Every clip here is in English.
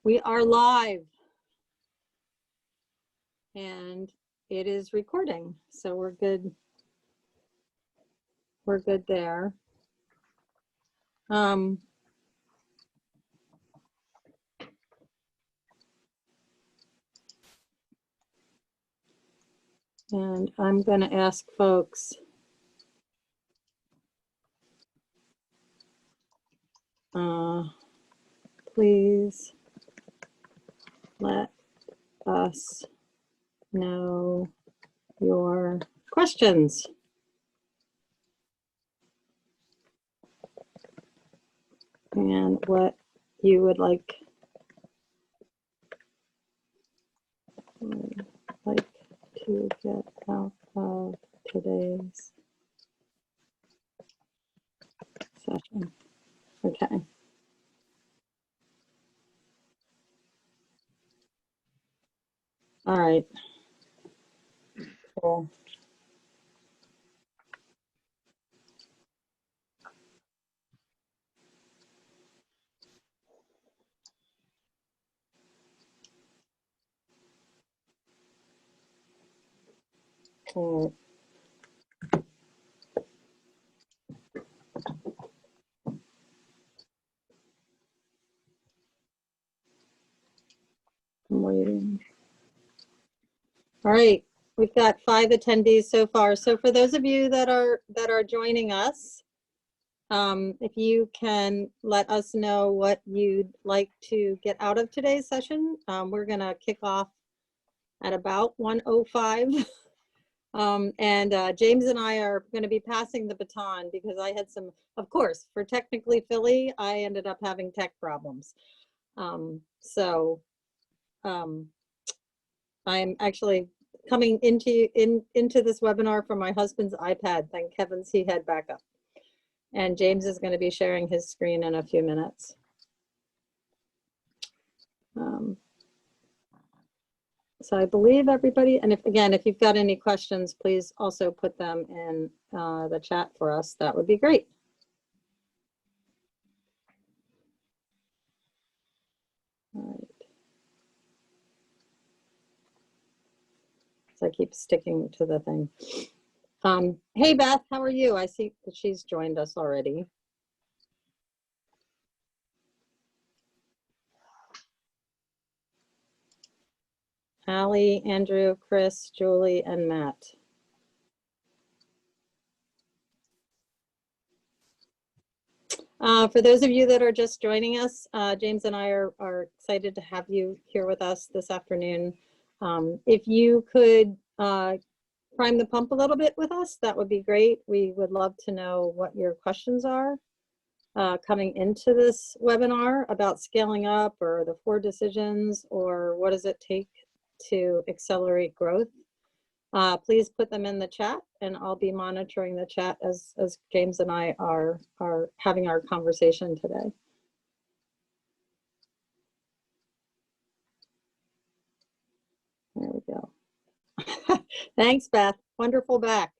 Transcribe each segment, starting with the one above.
We are live and it is recording, so we're good. We're good there. And I'm going to ask folks please let us know your questions. And what you would like to get out of today's session. Okay. All right. Cool. Cool. I'm waiting. All right, we've got 5 attendees so far. So for those of you that are joining us, if you can let us know what you'd like to get out of today's session. We're going to kick off at about 1:05. And James and I are going to be passing the baton because I had some, of course, for Technically Philly, I ended up having tech problems. I'm actually coming into this webinar from my husband's iPad. Thank heavens he had backup. And James is going to be sharing his screen in a few minutes. So I believe everybody, and if you've got any questions, please also put them in the chat for us. That would be great. All right. So I keep sticking to the thing. Hey, Beth, how are you? I see that she's joined us already. Allie, Andrew, Chris, Julie, and Matt. For those of you that are just joining us, James and I are excited to have you here with us this afternoon. If you could prime the pump a little bit with us, that would be great. We would love to know what your questions are coming into this webinar about scaling up, or the 4 decisions, or what does it take to accelerate growth. Please put them in the chat, and I'll be monitoring the chat as James and I are having our conversation today. There we go. Thanks, Beth. Wonderful back.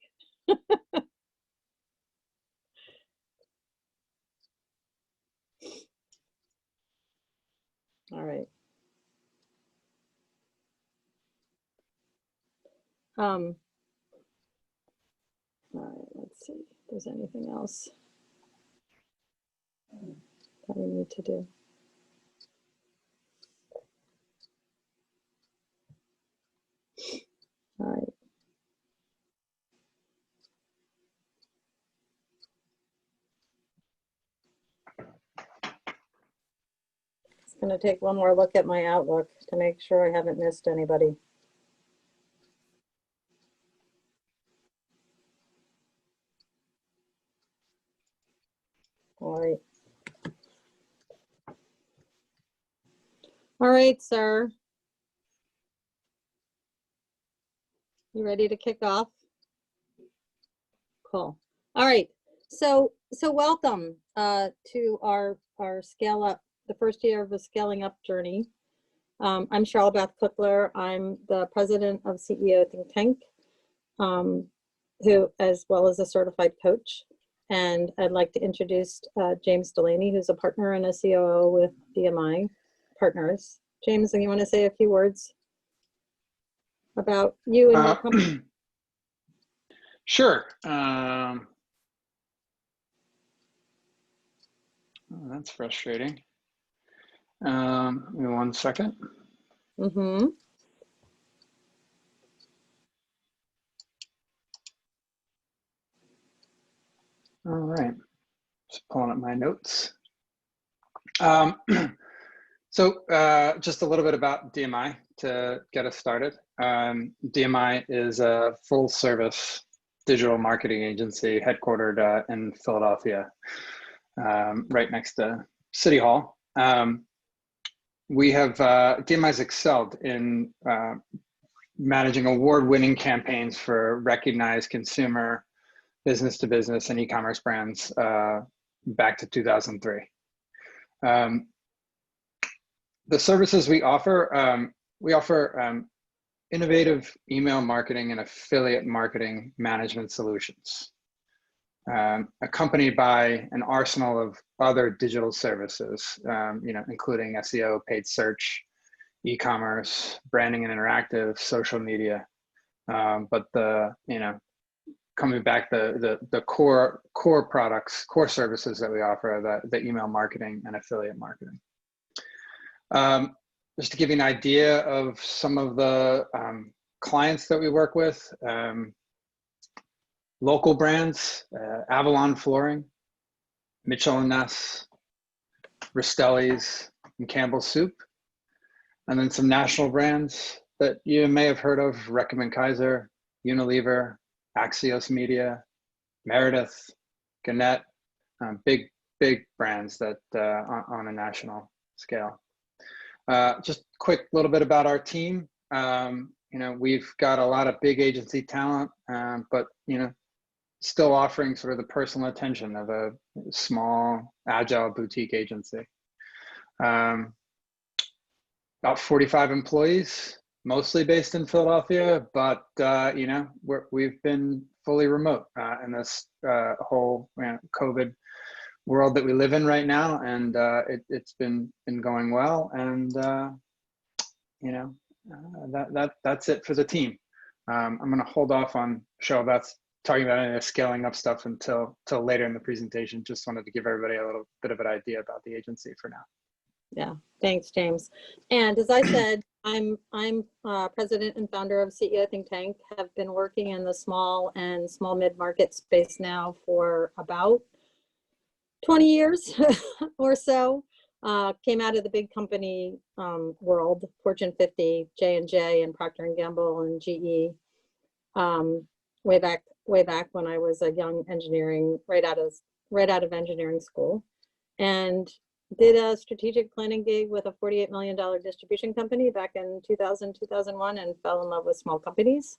All right. All right, let's see if there's anything else that we need to do. All right. It's going to take one more look at my Outlook to make sure I haven't missed anybody. All right. All right, sir. You ready to kick off? Cool. All right. So welcome to our scale up, the first year of the scaling up journey. I'm Cheryl Beth Cookler. I'm the president of CEO Think Tank, who, as well as a certified coach. And I'd like to introduce James Delaney, who's a partner and a COO with DMI, partners. James, and you want to say a few words about you and your company? Sure. Oh, that's frustrating. Give me 1 second. Mm-hmm. All right. Just pulling up my notes. So just a little bit about DMI to get us started. DMI is a full service digital marketing agency headquartered in Philadelphia, right next to City Hall. We have, DMI's excelled in managing award-winning campaigns for recognized consumer, business to business, and e-commerce brands back to 2003. The services we offer, innovative email marketing and affiliate marketing management solutions, accompanied by an arsenal of other digital services, including SEO, paid search, e-commerce, branding and interactive, social media. But coming back, the core products, core services that we offer are the email marketing and affiliate marketing. Just to give you an idea of some of the clients that we work with, local brands, Avalon Flooring, Mitchell & Ness, Ristelli's, and Campbell's Soup. And then some national brands that you may have heard of: Reckitt Kaiser, Unilever, Axios Media, Meredith, Gannett, big brands that on a national scale. Just quick little bit about our team. We've got a lot of big agency talent, but still offering sort of the personal attention of a small, agile boutique agency. About 45 employees, mostly based in Philadelphia, but we've been fully remote in this whole COVID world that we live in right now, and it's been going well. And that's it for the team. I'm going to hold off on talking about any of the scaling up stuff until later in the presentation. Just wanted to give everybody a little bit of an idea about the agency for now. Yeah, thanks, James. And as I said, I'm president and founder of CEO Think Tank. Have been working in the small mid-market space now for about 20 years or so. Came out of the big company world, Fortune 50, J&J and Procter & Gamble and GE, way back when I was a young engineering, right out of engineering school, and did a strategic planning gig with a $48 million distribution company back in 2000, 2001, and fell in love with small companies.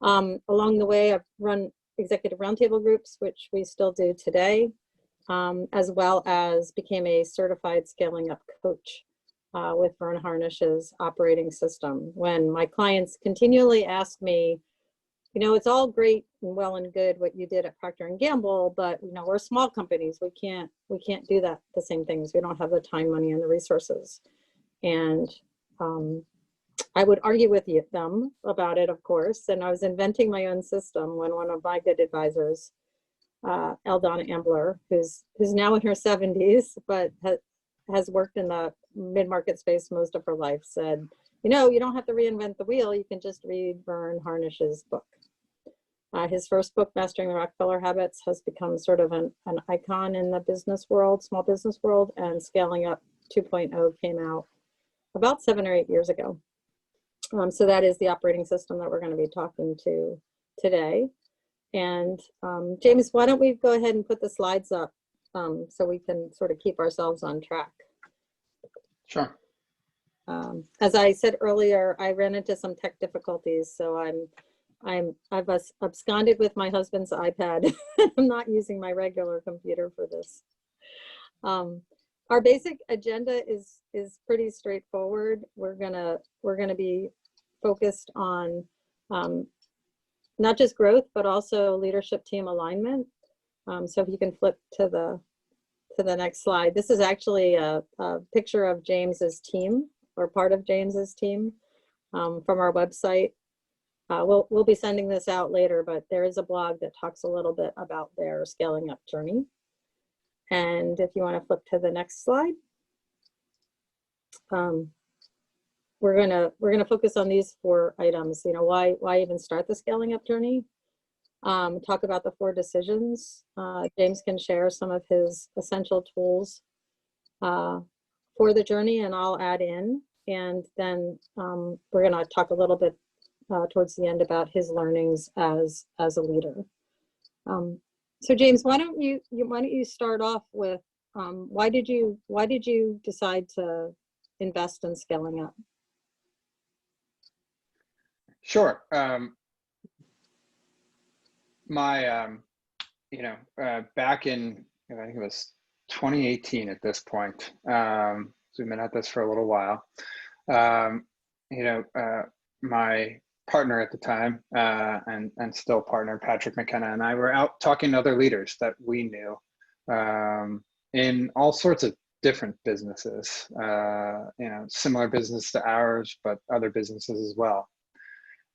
Along the way, I've run executive roundtable groups, which we still do today, as well as became a certified scaling up coach with Vern Harnish's operating system. When my clients continually ask me, it's all great and well and good what you did at Procter & Gamble, but we're small companies. We can't do the same things. We don't have the time, money, and the resources. And I would argue with them about it, of course. And I was inventing my own system when one of my good advisors, Eldona Ambler, who's now in her 70s, but has worked in the mid-market space most of her life, said, you don't have to reinvent the wheel. You can just read Vern Harnish's book. His first book, Mastering the Rockefeller Habits, has become sort of an icon in the business world, small business world, and Scaling Up 2.0 came out about 7 or 8 years ago. So that is the operating system that we're going to be talking to today. And James, why don't we go ahead and put the slides up so we can sort of keep ourselves on track. Sure. As I said earlier, I ran into some tech difficulties, so I've absconded with my husband's iPad. I'm not using my regular computer for this. Our basic agenda is pretty straightforward. We're gonna be focused on not just growth, but also leadership team alignment. So if you can flip to to the next slide. This is actually a picture of James's team, or part of James's team, from our website. We'll be sending this out later, but there is a blog that talks a little bit about their scaling up journey. And if you want to flip to the next slide, we're gonna focus on these 4 items. You know, why even start the scaling up journey? Talk about the 4 decisions. James can share some of his essential tools for the journey, and I'll add in. And then we're gonna talk a little bit towards the end about his learnings as a leader. So James, why don't you start off with why did you decide to invest in scaling up? Sure. Back in, I think it was 2018 at this point. So we've been at this for a little while. My partner at the time, and still partner, Patrick McKenna, and I were out talking to other leaders that we knew in all sorts of different businesses, similar business to ours, but other businesses as well.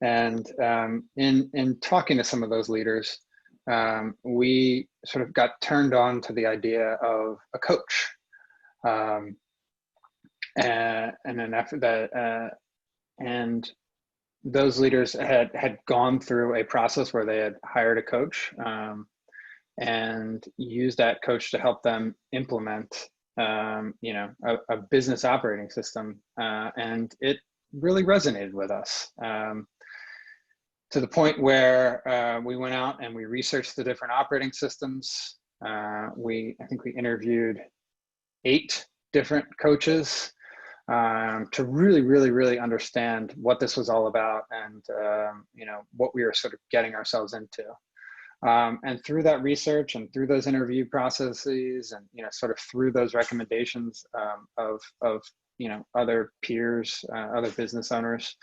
And in talking to some of those leaders, we sort of got turned on to the idea of a coach, and an effort that, and those leaders had gone through a process where they had hired a coach, and used that coach to help them implement, a business operating system, and it really resonated with us. To the point where we went out and we researched the different operating systems. I think we interviewed 8 different coaches to really understand what this was all about, and what we were sort of getting ourselves into. And through that research and through those interview processes, and sort of through those recommendations of other peers, other business owners,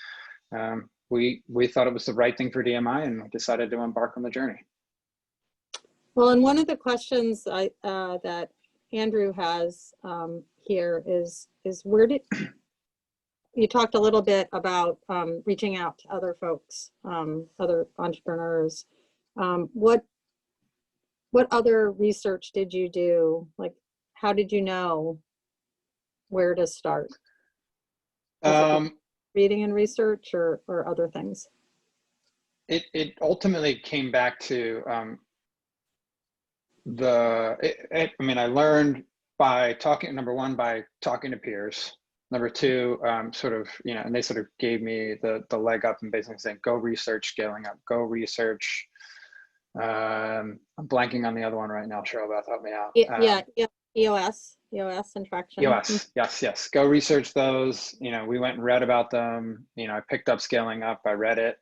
we thought it was the right thing for DMI, and decided to embark on the journey. Well, and one of the questions that Andrew has here is where did you talked a little bit about reaching out to other folks, other entrepreneurs. What other research did you do? Like, how did you know where to start? Reading and research, or other things? It ultimately came back to I learned by talking, number one, by talking to peers. Number two, and they sort of gave me the leg up and basically saying, go research scaling up, go research. I'm blanking on the other one right now. Cheryl, Beth, help me out. EOS and traction. EOS, yes. Go research those. We went and read about them. I picked up scaling up. I read it.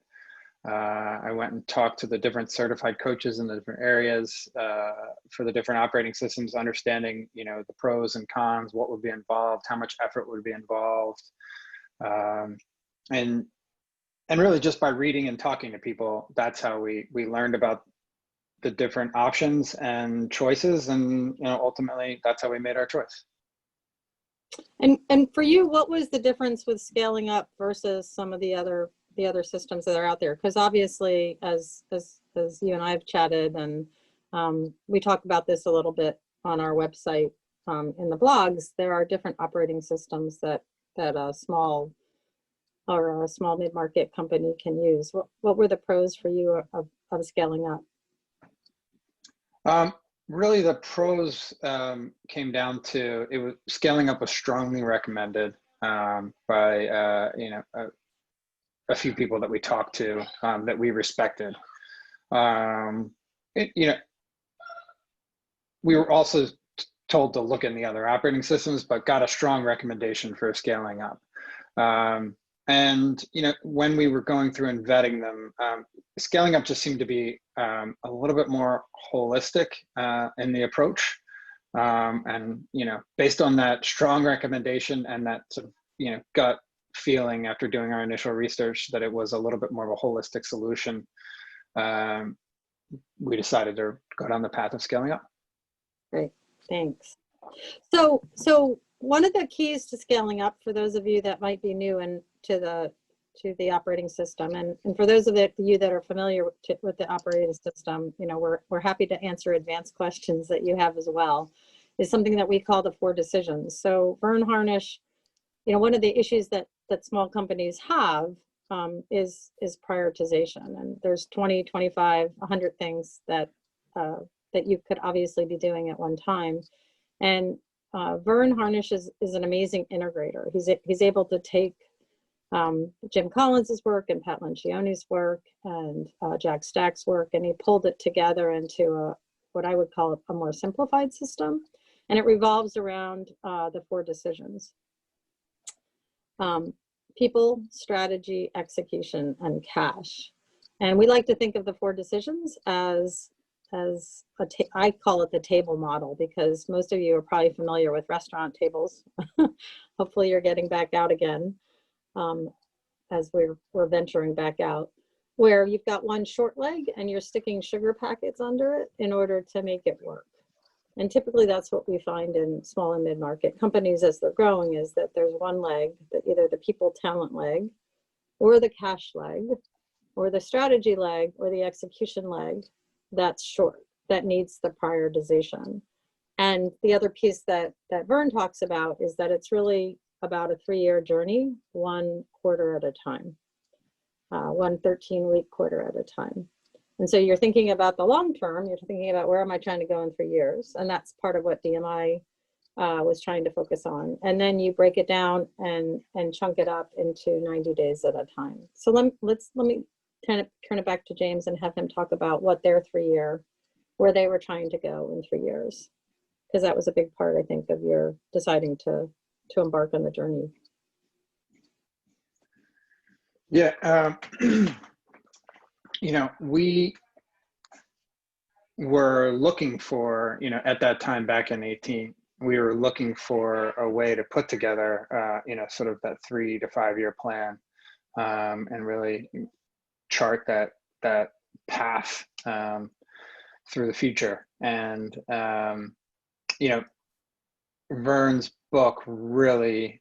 I went and talked to the different certified coaches in the different areas for the different operating systems, understanding, the pros and cons, what would be involved, how much effort would be involved. And really just by reading and talking to people, that's how we learned about the different options and choices. And, ultimately that's how we made our choice. And for you, what was the difference with scaling up versus some of the other systems that are out there? Because obviously, as you and I have chatted, and we talk about this a little bit on our website, in the blogs, there are different operating systems that a small or a small mid-market company can use. What were the pros for you of scaling up? Really, the pros came down to scaling up was strongly recommended by a few people that we talked to that we respected. We were also told to look in the other operating systems, but got a strong recommendation for scaling up. And when we were going through and vetting them, scaling up just seemed to be a little bit more holistic in the approach. And based on that strong recommendation and that sort of gut feeling after doing our initial research that it was a little bit more of a holistic solution, we decided to go down the path of scaling up. Great, thanks. So one of the keys to scaling up, for those of you that might be new and to the operating system, and for those of you that are familiar with the operating system, you know, we're happy to answer advanced questions that you have as well, is something that we call the 4 decisions. So Vern Harnish, you know, one of the issues that small companies have is prioritization, and there's 20, 25, 100 things that that you could obviously be doing at one time. And Vern Harnish is an amazing integrator. He's able to take Jim Collins's work and Pat Lencioni's work and Jack Stack's work, and he pulled it together into what I would call a more simplified system. And it revolves around the 4 decisions: people, strategy, execution, and cash. And we like to think of the 4 decisions as I call it the table model, because most of you are probably familiar with restaurant tables. Hopefully you're getting back out again as we're venturing back out, where you've got one short leg and you're sticking sugar packets under it in order to make it work. And typically that's what we find in small and mid-market companies as they're growing, is that there's one leg, that either the people talent leg or the cash leg or the strategy leg or the execution leg that's short, that needs the prioritization. And the other piece that Vern talks about is that it's really about a 3-year journey, 1 quarter at a time, 1 13-week quarter at a time. And so you're thinking about the long term, you're thinking about where am I trying to go in 3 years? And that's part of what DMI was trying to focus on. And then you break it down and chunk it up into 90 days at a time. So let me kind of turn it back to James and have him talk about what their 3-year, where they were trying to go in 3 years, because that was a big part, I think, of your deciding to embark on the journey. Yeah, you know, we were looking for, you know, at that time back in 18, we were looking for a way to put together, you know, sort of that 3 to 5 year plan, and really chart that path through the future. And you know, Vern's book really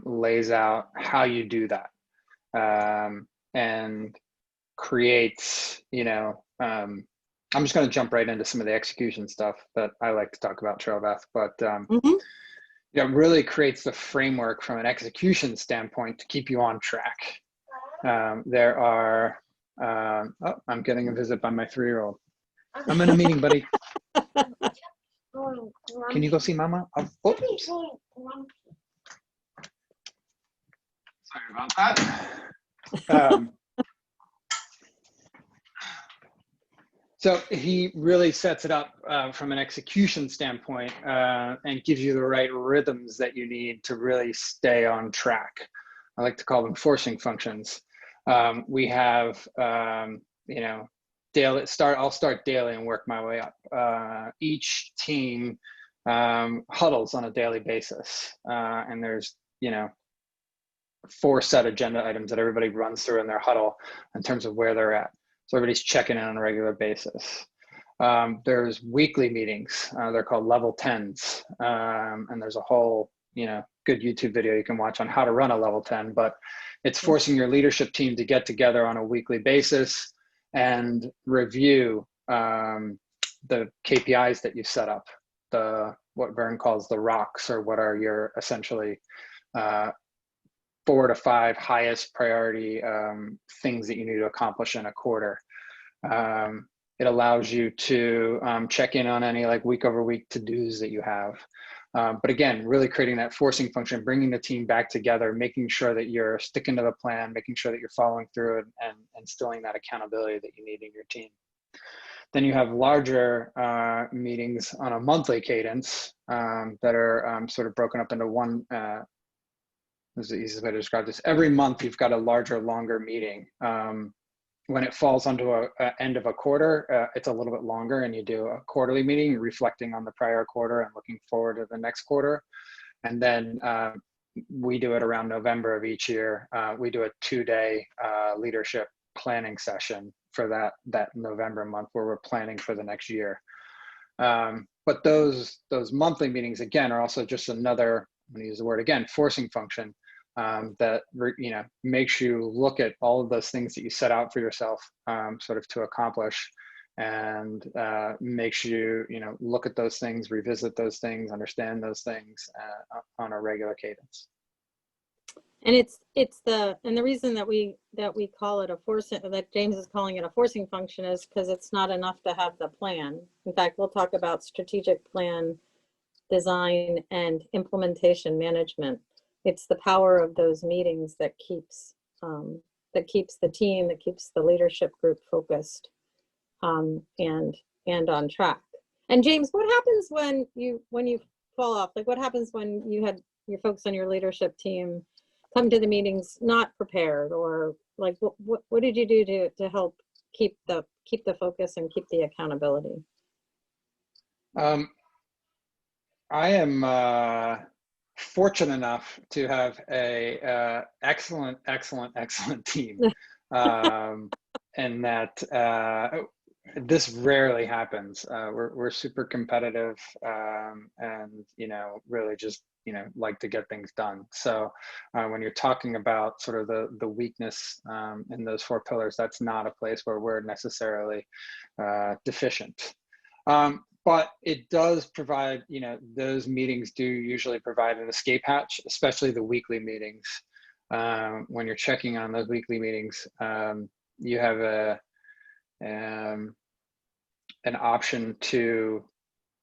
lays out how you do that, and creates, you know, I'm just going to jump right into some of the execution stuff that I like to talk about, Trailbeth, but you know, really creates the framework from an execution standpoint to keep you on track. There are, oh, I'm getting a visit by my 3-year-old. I'm in a meeting, buddy. Can you go see Mama? Oh, oops. Sorry about that. So he really sets it up from an execution standpoint and gives you the right rhythms that you need to really stay on track. I like to call them forcing functions. We have, you know, I'll start daily and work my way up. Each team huddles on a daily basis, and there's, you know, 4 set agenda items that everybody runs through in their huddle in terms of where they're at. So everybody's checking in on a regular basis. There's weekly meetings. They're called level 10s. And there's a whole, you know, good YouTube video you can watch on how to run a level 10, but it's forcing your leadership team to get together on a weekly basis and review the KPIs that you set up, what Vern calls the rocks, or what are your essentially 4 to 5 highest priority things that you need to accomplish in a quarter. It allows you to check in on any like week over week to-dos that you have. But again, really creating that forcing function, bringing the team back together, making sure that you're sticking to the plan, making sure that you're following through it, and instilling that accountability that you need in your team. Then you have larger meetings on a monthly cadence that are sort of broken up into one, this is the easiest way to describe this. Every month you've got a larger, longer meeting. When it falls onto a end of a quarter, it's a little bit longer, and you do a quarterly meeting reflecting on the prior quarter and looking forward to the next quarter. And then we do it around November of each year. We do a 2-day leadership planning session for that November month, where we're planning for the next year. but those monthly meetings, again, are also just another, I'm going to use the word again, forcing function that, you know, makes you look at all of those things that you set out for yourself sort of to accomplish, and makes you, you know, look at those things, revisit those things, understand those things on a regular cadence. And the reason that we call it a forcing, that James is calling it a forcing function, is because it's not enough to have the plan. In fact, we'll talk about strategic plan design and implementation management. It's the power of those meetings that keeps the team, that keeps the leadership group focused and on track. And James, what happens when you fall off? Like, what happens when you had your folks on your leadership team come to the meetings not prepared, or like what did you do to help keep the focus and keep the accountability? I am fortunate enough to have a excellent team, and that this rarely happens. We're super competitive, and, you know, really just, you know, like to get things done. So when you're talking about sort of the weakness in those 4 pillars, that's not a place where we're necessarily deficient. But it does provide, you know, those meetings do usually provide an escape hatch, especially the weekly meetings. When you're checking on those weekly meetings, you have an option to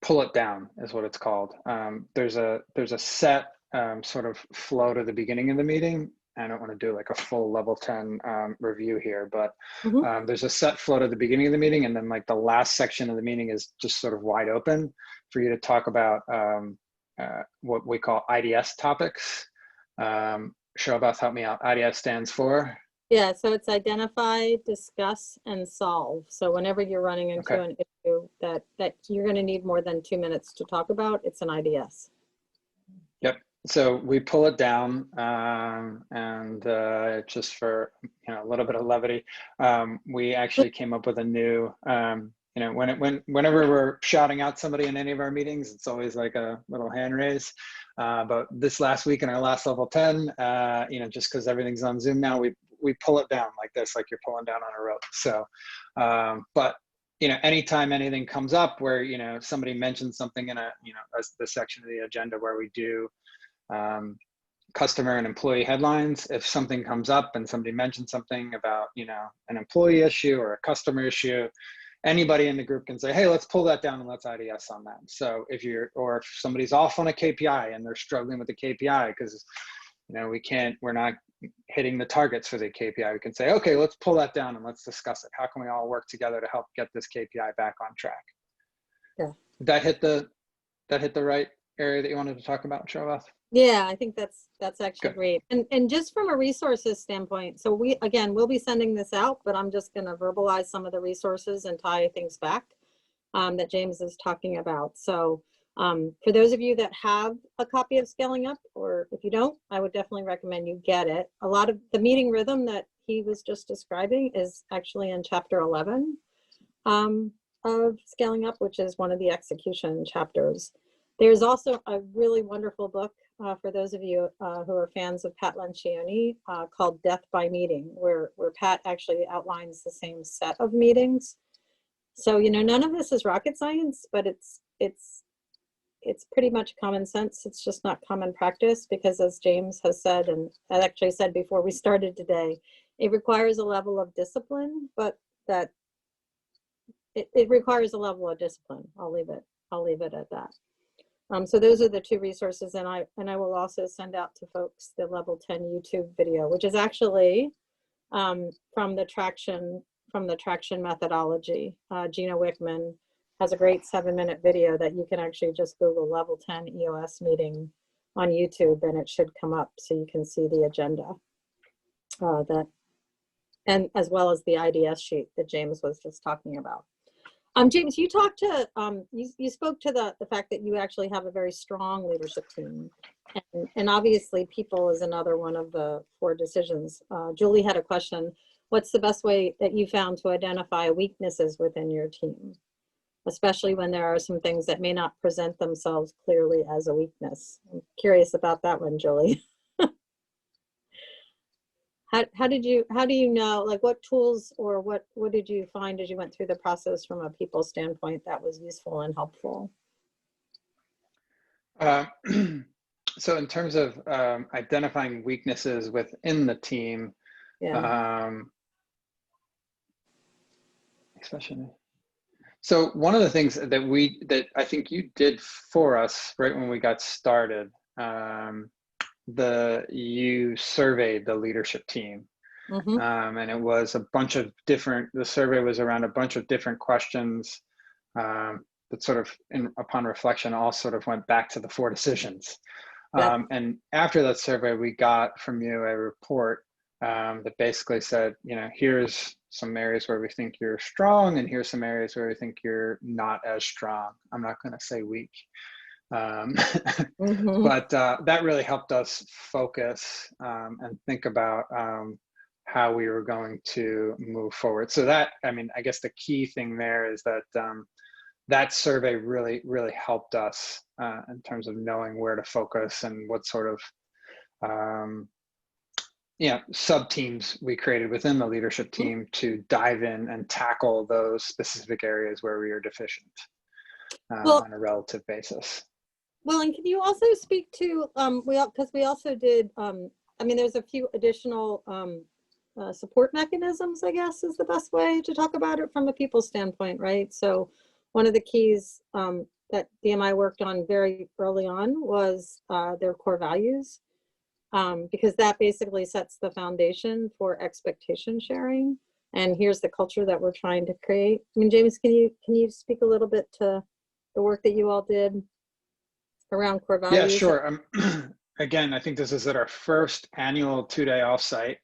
pull it down, is what it's called. There's a set sort of flow to the beginning of the meeting. I don't want to do like a full level 10 review here, but there's a set flow to the beginning of the meeting, and then like the last section of the meeting is just sort of wide open for you to talk about what we call IDS topics. Showbeth, help me out. IDS stands for? Yeah, so it's identify, discuss, and solve. So whenever you're running into an issue that you're going to need more than 2 minutes to talk about, it's an IDS. Yep. So we pull it down, and just for, you know, a little bit of levity, we actually came up with a new, you know, whenever we're shouting out somebody in any of our meetings, it's always like a little hand raise. But this last week in our last level 10, you know, just because everything's on Zoom now, we pull it down like this, like you're pulling down on a rope. So, but, you know, anytime anything comes up where, you know, somebody mentions something in the section of the agenda where we do customer and employee headlines, if something comes up and somebody mentions something about, you know, an employee issue or a customer issue, anybody in the group can say, hey, let's pull that down and let's IDS on that. So if somebody's off on a KPI and they're struggling with the KPI because, you know, we're not hitting the targets for the KPI, we can say, okay, let's pull that down and let's discuss it. How can we all work together to help get this KPI back on track? Yeah. Did that hit the right area that you wanted to talk about, Showbeth? Yeah, I think that's actually Good. great. And just from a resources standpoint, so we'll be sending this out, but I'm just going to verbalize some of the resources and tie things back that James is talking about. So for those of you that have a copy of Scaling Up, or if you don't, I would definitely recommend you get it. A lot of the meeting rhythm that he was just describing is actually in chapter 11 of Scaling Up, which is one of the execution chapters. There's also a really wonderful book for those of you who are fans of Pat Lencioni called Death by Meeting, where Pat actually outlines the same set of meetings. So, you know, none of this is rocket science, but it's pretty much common sense. It's just not common practice because, as James has said, and I actually said before we started today, it requires a level of discipline, but that it requires a level of discipline. I'll leave it at that. So those are the 2 resources, and I will also send out to folks the level 10 YouTube video, which is actually from the traction methodology. Gina Wickman has a great 7-minute video that you can actually just Google level 10 EOS meeting on YouTube, and it should come up so you can see the agenda and as well as the IDS sheet that James was just talking about. James, you spoke to the fact that you actually have a very strong leadership team, and obviously people is another one of the 4 decisions. Julie had a question. What's the best way that you found to identify weaknesses within your team? especially when there are some things that may not present themselves clearly as a weakness. I'm curious about that one, Julie. How do you know, like what tools or what did you find as you went through the process from a people standpoint that was useful and helpful? Uh, so in terms of identifying weaknesses within the team, Yeah. especially. So one of the things that I think you did for us right when we got started, you surveyed the leadership team, Mm-hmm. and it was a bunch of different. The survey was around a bunch of different questions that sort of, upon reflection, all sort of went back to the 4 decisions. Yep. And after that survey, we got from you a report that basically said, here's some areas where we think you're strong, and here's some areas where we think you're not as strong. I'm not going to say weak. Mm-hmm. But that really helped us focus and think about how we were going to move forward. So that, I guess the key thing there is that that survey really, really helped us in terms of knowing where to focus and what sort of sub teams we created within the leadership team to dive in and tackle those specific areas where we are deficient Well, on a relative basis. well, and can you also speak to because we also did there's a few additional support mechanisms, I guess is the best way to talk about it from a people standpoint, right? So one of the keys that DMI worked on very early on was their core values, because that basically sets the foundation for expectation sharing. And here's the culture that we're trying to create. James, can you speak a little bit to the work that you all did around core values? Yeah, sure. Again, I think this is at our first annual 2-day offsite.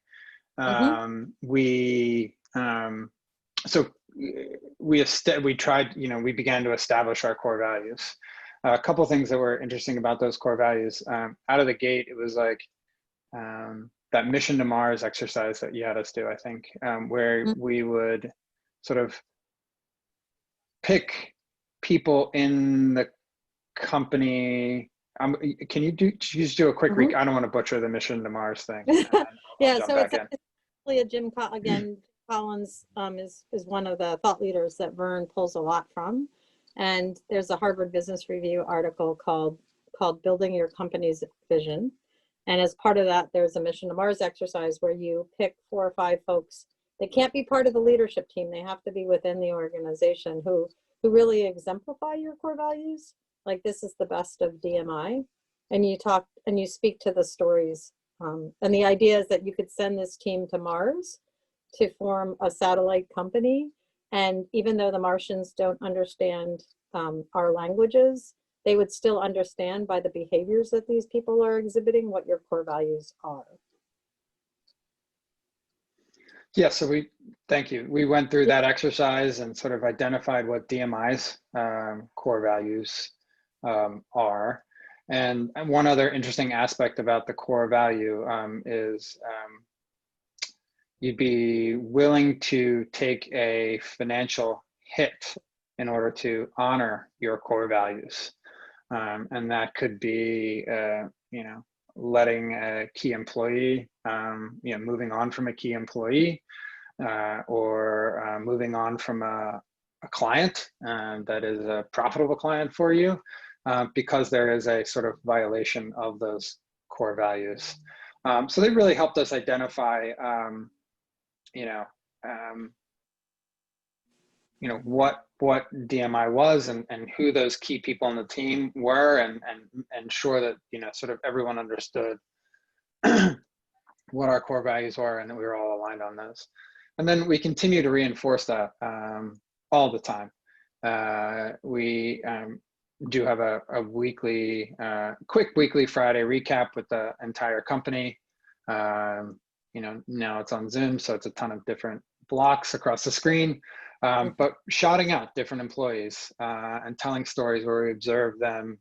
We began to establish our core values. A couple of things that were interesting about those core values. Out of the gate, it was like that mission to Mars exercise that you had us do, I think, where we would sort of pick people in the company. Can you just do a quick recap? I don't want to butcher the mission to Mars thing. Yeah, so it's actually a Jim Collins is one of the thought leaders that Vern pulls a lot from. And there's a Harvard Business Review article called Building Your Company's Vision. And as part of that, there's a mission to Mars exercise where you pick 4 or 5 folks. They can't be part of the leadership team. They have to be within the organization who really exemplify your core values. Like, this is the best of DMI. And you talk and you speak to the stories. And the idea is that you could send this team to Mars to form a satellite company. And even though the Martians don't understand our languages, they would still understand by the behaviors that these people are exhibiting what your core values are. Yeah, so thank you. We went through that exercise and sort of identified what DMI's core values are. And one other interesting aspect about the core value is you'd be willing to take a financial hit in order to honor your core values. And that could be, letting a key employee, moving on from a key employee, or moving on from a client that is a profitable client for you, because there is a sort of violation of those core values. So they really helped us identify, what DMI was and who those key people on the team were, and ensure that sort of everyone understood what our core values were and that we were all aligned on those. And then we continue to reinforce that all the time. We do have a weekly, quick weekly Friday recap with the entire company. Now it's on Zoom, so it's a ton of different blocks across the screen. But shouting out different employees and telling stories where we observe them,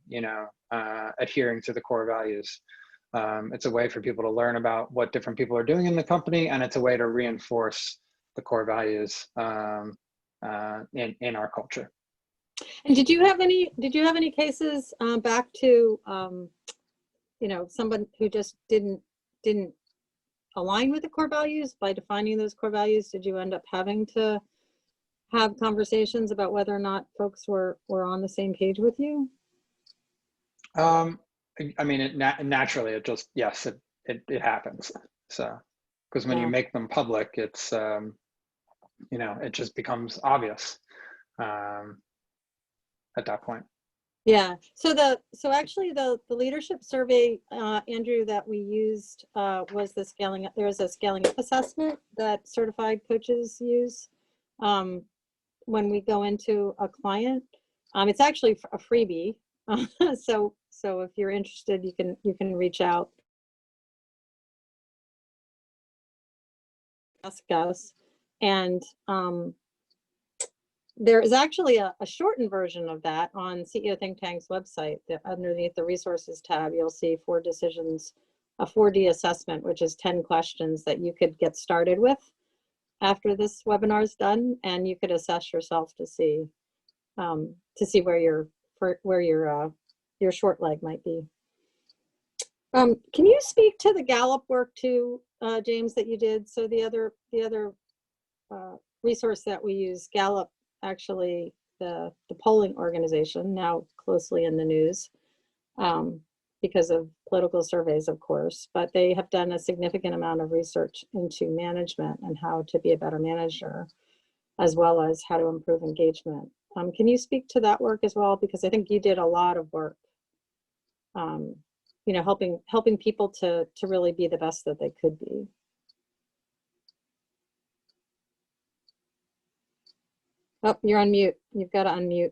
adhering to the core values. It's a way for people to learn about what different people are doing in the company, and it's a way to reinforce the core values in our culture. And did you have any cases back to, someone who just didn't align with the core values? By defining those core values, did you end up having to have conversations about whether or not folks were on the same page with you? I mean, naturally, it just, yes, it happens. So, because when you Yeah. make them public, it's, it just becomes obvious at that point. Yeah. So actually the leadership survey, Andrew, that we used was the scaling up. There was a scaling up assessment that certified coaches use when we go into a client. It's actually a freebie. So if you're interested, you can reach out, ask us, and there is actually a shortened version of that on CEO Think Tank's website. Underneath the resources tab, you'll see 4 decisions, a 4D assessment, which is 10 questions that you could get started with after this webinar is done, and you could assess yourself to see where your short leg might be. Can you speak to the Gallup work too, James, that you did? So the other resource that we use, Gallup, actually the polling organization, now closely in the news because of political surveys, of course, but they have done a significant amount of research into management and how to be a better manager, as well as how to improve engagement. Can you speak to that work as well? Because I think you did a lot of work, helping people to really be the best that they could be. Oh, you're on mute. You've got to unmute.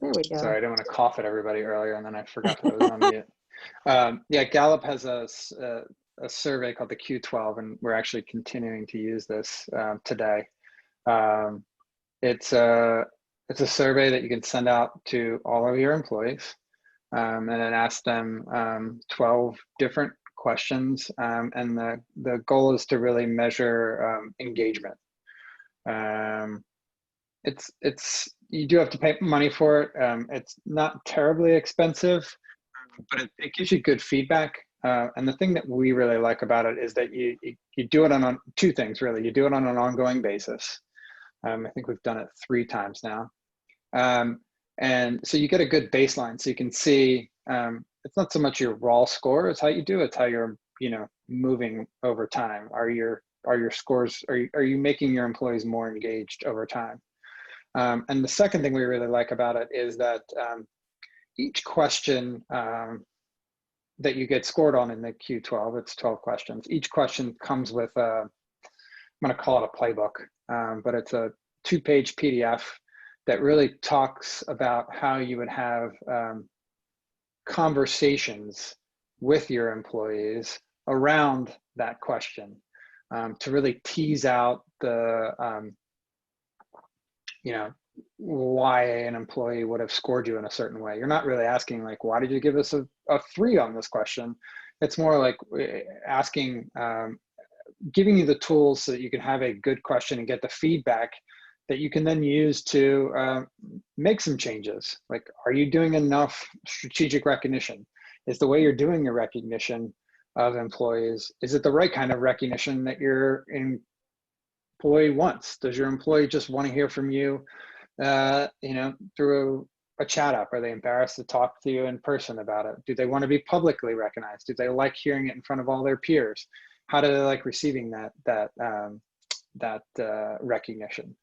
There we go. Sorry, I didn't want to cough at everybody earlier, and then I forgot that I was on mute. Yeah, Gallup has a survey called the Q12, and we're actually continuing to use this today. It's a survey that you can send out to all of your employees, and then ask them 12 different questions, and the goal is to really measure engagement. You do have to pay money for it. It's not terribly expensive, but it gives you good feedback. And the thing that we really like about it is that you do it on 2 things, really. You do it on an ongoing basis. I think we've done it 3 times now. And so you get a good baseline. So you can see, it's not so much your raw score as how you do it, it's how you're, moving over time. Are your scores, are you making your employees more engaged over time? And the second thing we really like about it is that each question that you get scored on in the Q12, it's 12 questions. Each question comes with I'm going to call it a playbook, but it's a 2-page PDF that really talks about how you would have conversations with your employees around that question to really tease out the why an employee would have scored you in a certain way. You're not really asking like, why did you give us a 3 on this question? It's more like asking, giving you the tools so that you can have a good question and get the feedback that you can then use to make some changes. Like, are you doing enough strategic recognition? Is the way you're doing your recognition of employees, is it the right kind of recognition that your employee wants? Does your employee just want to hear from you, through a chat app? Are they embarrassed to talk to you in person about it? Do they want to be publicly recognized? Do they like hearing it in front of all their peers? How do they like receiving that recognition?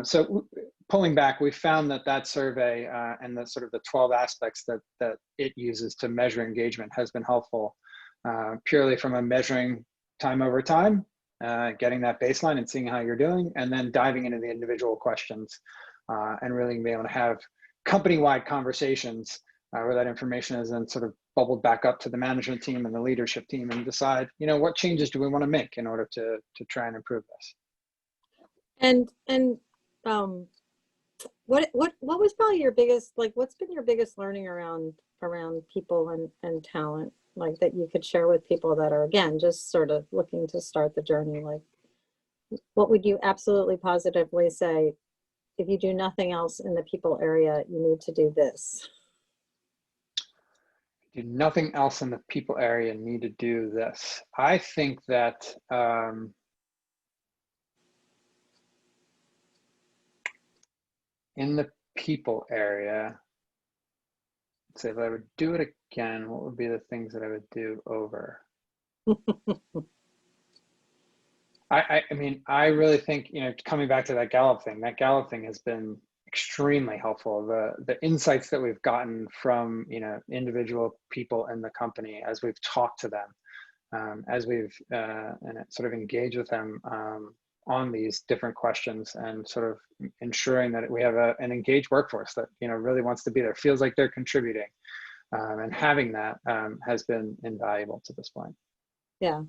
So pulling back, we found that survey and the sort of the 12 aspects that it uses to measure engagement has been helpful, purely from a measuring time over time, getting that baseline and seeing how you're doing, and then diving into the individual questions and really being able to have company-wide conversations where that information is then sort of bubbled back up to the management team and the leadership team and decide, what changes do we want to make in order to try and improve this. And what was probably your biggest, what's been your biggest learning around people and talent, that you could share with people that are, again, just sort of looking to start the journey? What would you absolutely positively say if you do nothing else in the people area, you need to do this? Do nothing else in the people area, need to do this. I think that in the people area, say if I would do it again, what would be the things that I would do over? I mean, I really think, coming back to that Gallup thing has been extremely helpful. The insights that we've gotten from, individual people in the company as we've talked to them, as we've and sort of engaged with them on these different questions, and sort of ensuring that we have an engaged workforce that, really wants to be there, feels like they're contributing. And having that has been invaluable to this point. Yeah.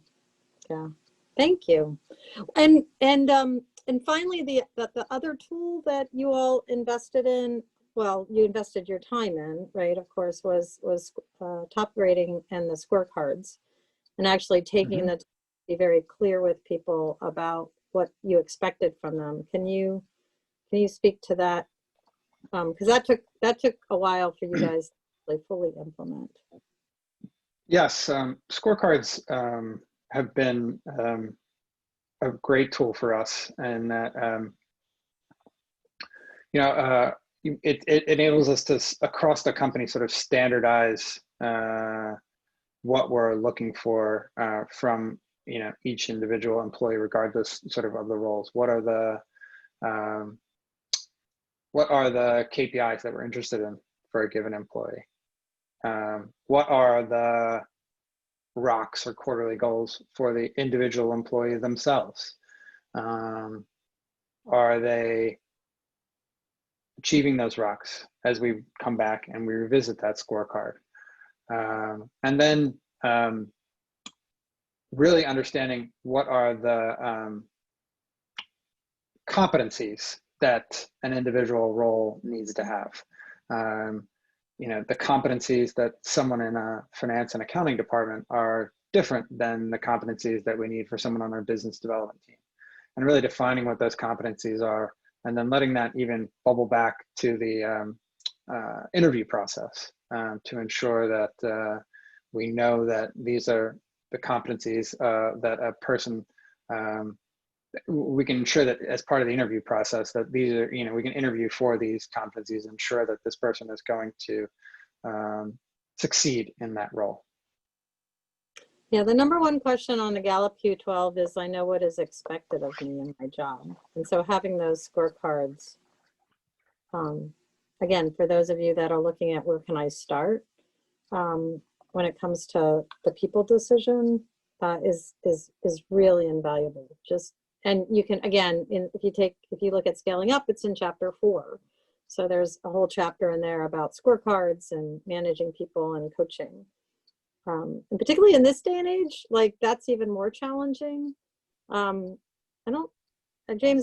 Thank you. And finally, the other tool that you all invested in, well, you invested your time in, right? Of course, was top grading and the scorecards, and actually taking the time to be very clear with people about what you expected from them. Can you speak to that? Because that took a while for you guys to fully implement. Yes, scorecards have been a great tool for us, and that it enables us to, across the company, sort of standardize what we're looking for from each individual employee, regardless sort of the roles. What are the KPIs that we're interested in for a given employee? What are the rocks or quarterly goals for the individual employee themselves? Are they achieving those rocks as we come back and we revisit that scorecard? And then really understanding what are the competencies that an individual role needs to have. The competencies that someone in a finance and accounting department are different than the competencies that we need for someone on our business development team. And really defining what those competencies are, and then letting that even bubble back to the interview process to ensure that we know that these are the competencies that a person, we can ensure that as part of the interview process that these are, we can interview for these competencies and ensure that this person is going to succeed in that role. Yeah, the number one question on the Gallup Q12 is, I know what is expected of me in my job. And so having those scorecards, again, for those of you that are looking at where can I start, when it comes to the people decision, is really invaluable. And you can, again, if you look at scaling up, it's in chapter 4. So there's a whole chapter in there about scorecards and managing people and coaching. And particularly in this day and age, like that's even more challenging. James,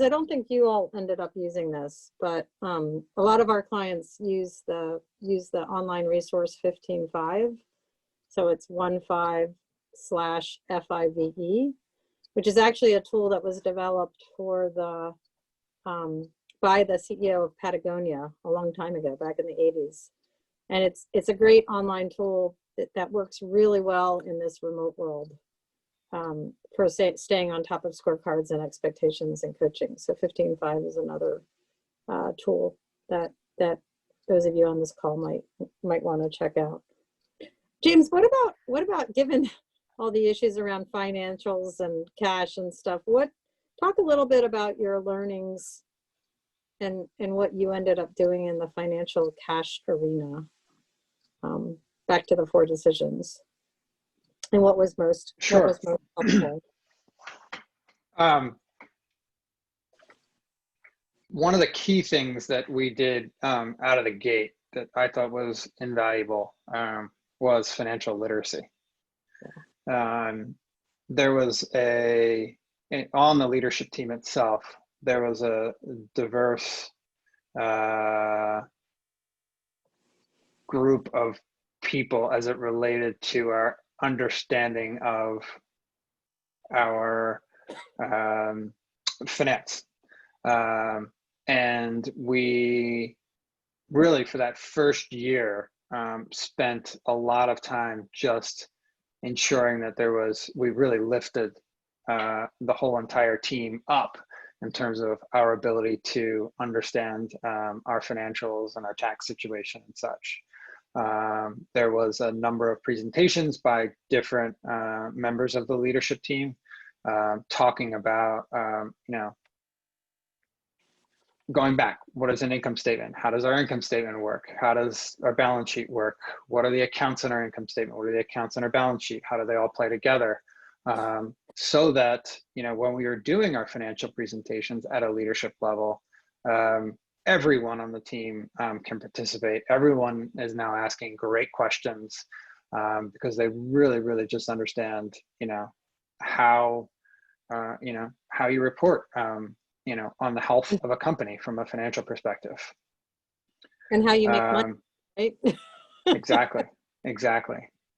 I don't think you all ended up using this, but a lot of our clients use the online resource 15.5. So it's 15/FIVE, which is actually a tool that was developed for by the CEO of Patagonia a long time ago, back in the 80s. And it's a great online tool that works really well in this remote world for staying on top of scorecards and expectations and coaching. So 15.5 is another tool that those of you on this call might want to check out. James, what about given all the issues around financials and cash and stuff, talk a little bit about your learnings and what you ended up doing in the financial cash arena. Back to the 4 decisions, and what was most helpful. One of the key things that we did out of the gate that I thought was invaluable was financial literacy. There was on the leadership team itself, there was a diverse group of people as it related to our understanding of our finance. And we really, for that first year, spent a lot of time just ensuring that we really lifted the whole entire team up in terms of our ability to understand our financials and our tax situation and such. There was a number of presentations by different members of the leadership team talking about, going back, what is an income statement? How does our income statement work? How does our balance sheet work? What are the accounts in our income statement? What are the accounts in our balance sheet? How do they all play together? So that, when we were doing our financial presentations at a leadership level, everyone on the team can participate. Everyone is now asking great questions because they really, really just understand, how, how you report, on the health of a company from a financial perspective. And how you make money, right? Exactly.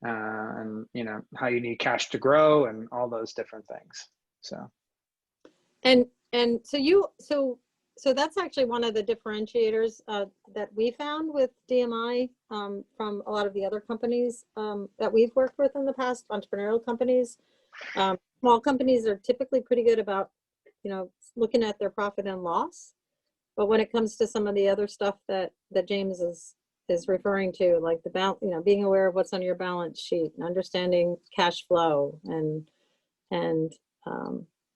And how you need cash to grow and all those different things. So. And so that's actually one of the differentiators that we found with DMI from a lot of the other companies that we've worked with in the past, entrepreneurial companies. Small companies are typically pretty good about, looking at their profit and loss. But when it comes to some of the other stuff that James is referring to, like being aware of what's on your balance sheet and understanding cash flow and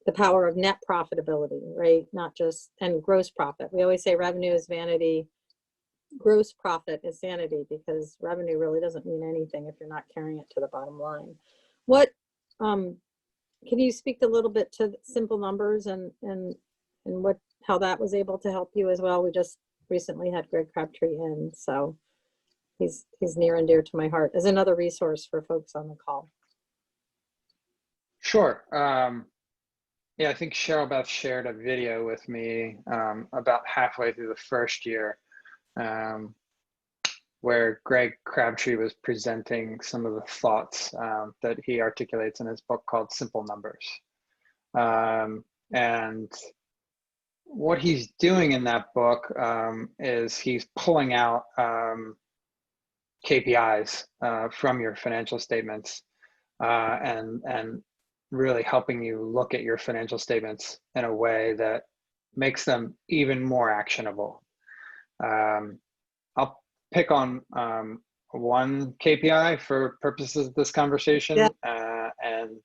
the power of net profitability, right? Not just, and gross profit. We always say revenue is vanity, gross profit is sanity, because revenue really doesn't mean anything if you're not carrying it to the bottom line. What, can you speak a little bit to simple numbers and how that was able to help you as well? We just recently had Greg Crabtree in, so he's near and dear to my heart as another resource for folks on the call. Sure. Yeah, I think Cheryl Beth shared a video with me about halfway through the first year where Greg Crabtree was presenting some of the thoughts that he articulates in his book called Simple Numbers. And what he's doing in that book is he's pulling out KPIs from your financial statements and really helping you look at your financial statements in a way that makes them even more actionable. I'll pick on one KPI for purposes of this conversation, and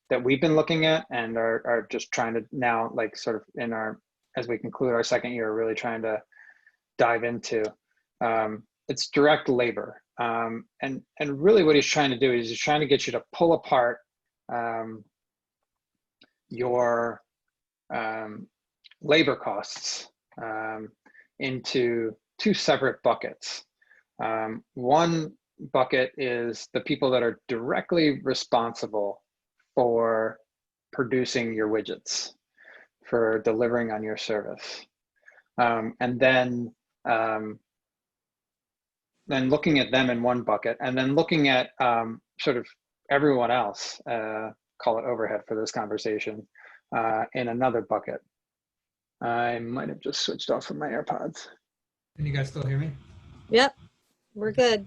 that we've been looking at and are just trying to now, like, sort of as we conclude our second year, really trying to dive into. It's direct labor. And really what he's trying to do is he's trying to get you to pull apart your labor costs into two separate buckets. One bucket is the people that are directly responsible for producing your widgets, for delivering on your service. And then looking at them in one bucket, and then looking at sort of everyone else, call it overhead for this conversation, in another bucket. I might have just switched off from my AirPods. Can you guys still hear me? Yep, we're good.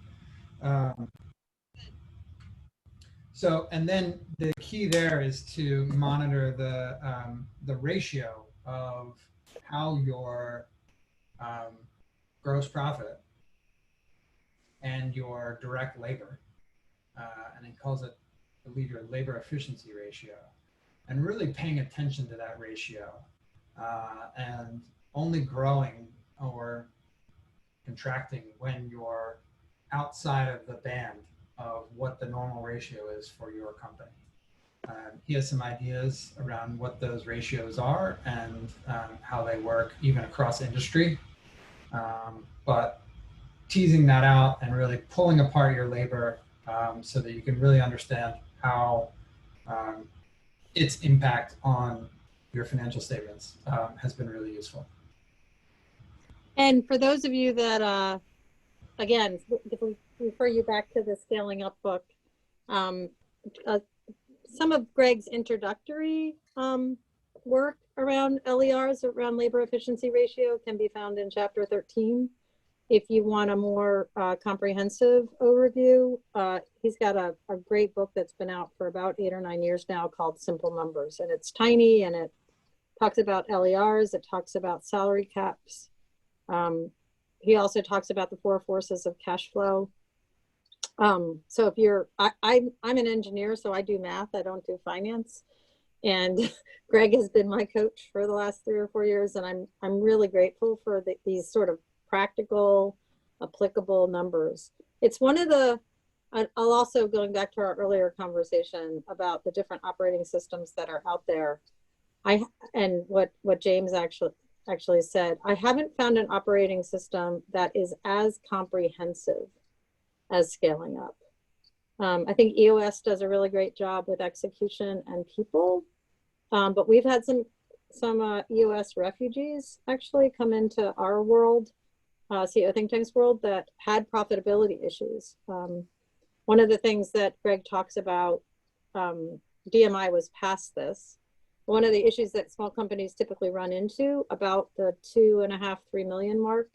So, and then the key there is to monitor the ratio of how your gross profit and your direct labor, and he calls it, I believe, your labor efficiency ratio, and really paying attention to that ratio, and only growing or contracting when you're outside of the band of what the normal ratio is for your company. He has some ideas around what those ratios are and how they work even across industry. But teasing that out and really pulling apart your labor so that you can really understand how its impact on your financial statements has been really useful. And for those of you that, again, if we refer you back to the Scaling Up book, some of Greg's introductory work around LERs, around labor efficiency ratio, can be found in chapter 13. If you want a more comprehensive overview, he's got a great book that's been out for about 8 or 9 years now called Simple Numbers. And it's tiny and it talks about LERs, it talks about salary caps. He also talks about the 4 forces of cash flow. So if you're, I'm an engineer, so I do math, I don't do finance. And Greg has been my coach for the last 3 or 4 years. And I'm really grateful for these sort of practical, applicable numbers. It's one of the, I'll also, going back to our earlier conversation about the different operating systems that are out there. And what James actually said, I haven't found an operating system that is as comprehensive as scaling up. I think EOS does a really great job with execution and people, but we've had some EOS refugees actually come into our world, CEO think tanks world, that had profitability issues. One of the things that Greg talks about, DMI was past this. One of the issues that small companies typically run into about the 2.5, 3 million mark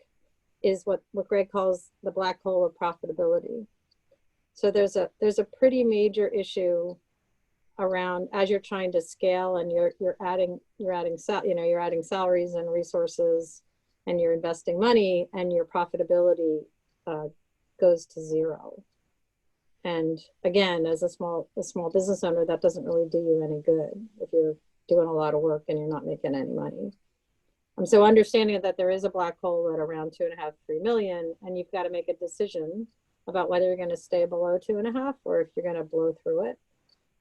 is what Greg calls the black hole of profitability. So there's a pretty major issue around, as you're trying to scale and you're adding salaries and resources and you're investing money and your profitability goes to 0. And again, as a small business owner, that doesn't really do you any good if you're doing a lot of work and you're not making any money. So understanding that there is a black hole at around 2.5, 3 million, and you've got to make a decision about whether you're going to stay below 2.5 or if you're going to blow through it,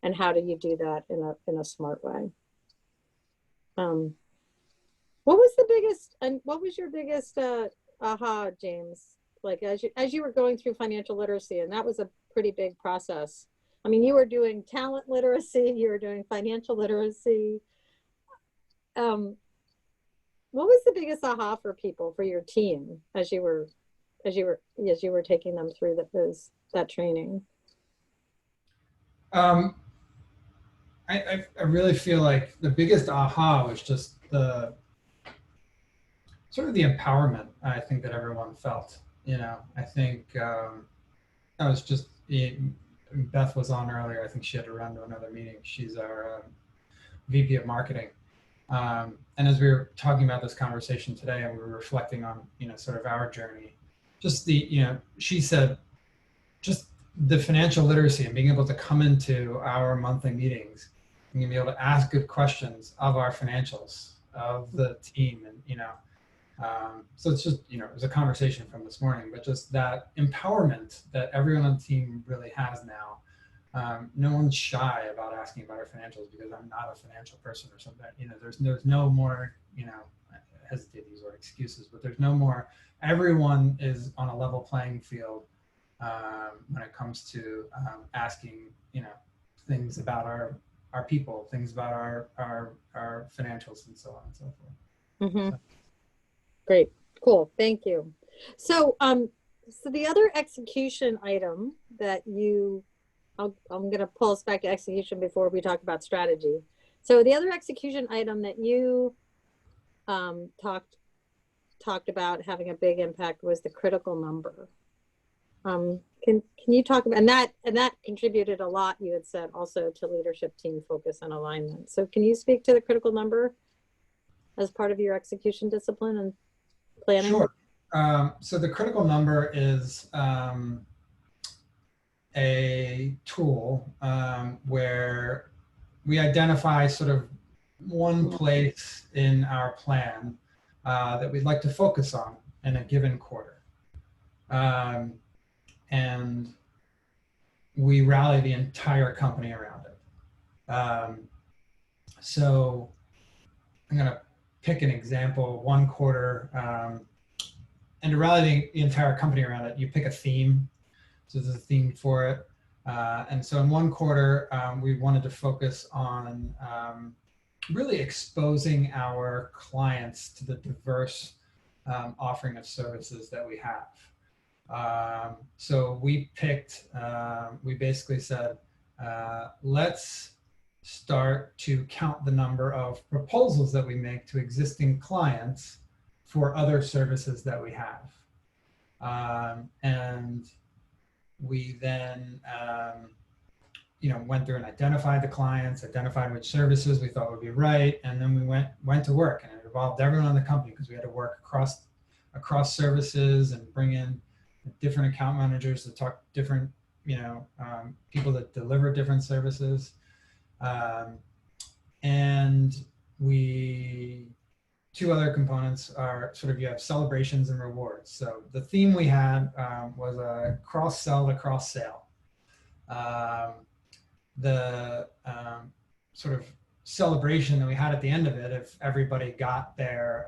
and how do you do that in a smart way. What was your biggest aha, James? Like as you were going through financial literacy, and that was a pretty big process. I mean, you were doing talent literacy, you were doing financial literacy. What was the biggest aha for people, for your team, as you were taking them through that training? I really feel like the biggest aha was just the sort of the empowerment I think that everyone felt. I think I was just, Beth was on earlier. I think she had to run to another meeting. She's our VP of marketing. And as we were talking about this conversation today, and we were reflecting on, sort of our journey, just she said, just the financial literacy and being able to come into our monthly meetings and be able to ask good questions of our financials, of the team, and, so it's just, it was a conversation from this morning, but just that empowerment that everyone on the team really has now. No one's shy about asking about our financials because I'm not a financial person or something. There's no more, I hesitate to use the word excuses, but there's no more. Everyone is on a level playing field when it comes to asking, things about our people, things about our financials, and so on and so forth. Mm-hmm. So. Great, cool, thank you. So, so the other execution item that I'm going to pull us back to execution before we talk about strategy. So the other execution item that you talked about having a big impact was the critical number. Can you talk about, and that contributed a lot, you had said, also to leadership team focus and alignment. So can you speak to the critical number as part of your execution discipline and planning? Sure. So the critical number is a tool where we identify sort of one place in our plan that we'd like to focus on in a given quarter. And we rally the entire company around it. So I'm going to pick an example, one quarter, and to rally the entire company around it, you pick a theme. So there's a theme for it. And so in one quarter, we wanted to focus on really exposing our clients to the diverse offering of services that we have. So we picked, we basically said, let's start to count the number of proposals that we make to existing clients for other services that we have. And we then, went through and identified the clients, identified which services we thought would be right, and then we went to work, and it involved everyone in the company because we had to work across services and bring in different account managers to talk different, people that deliver different services. And two other components are sort of, you have celebrations and rewards. So the theme we had was a cross-sell to cross-sale. The sort of celebration that we had at the end of it, if everybody got their,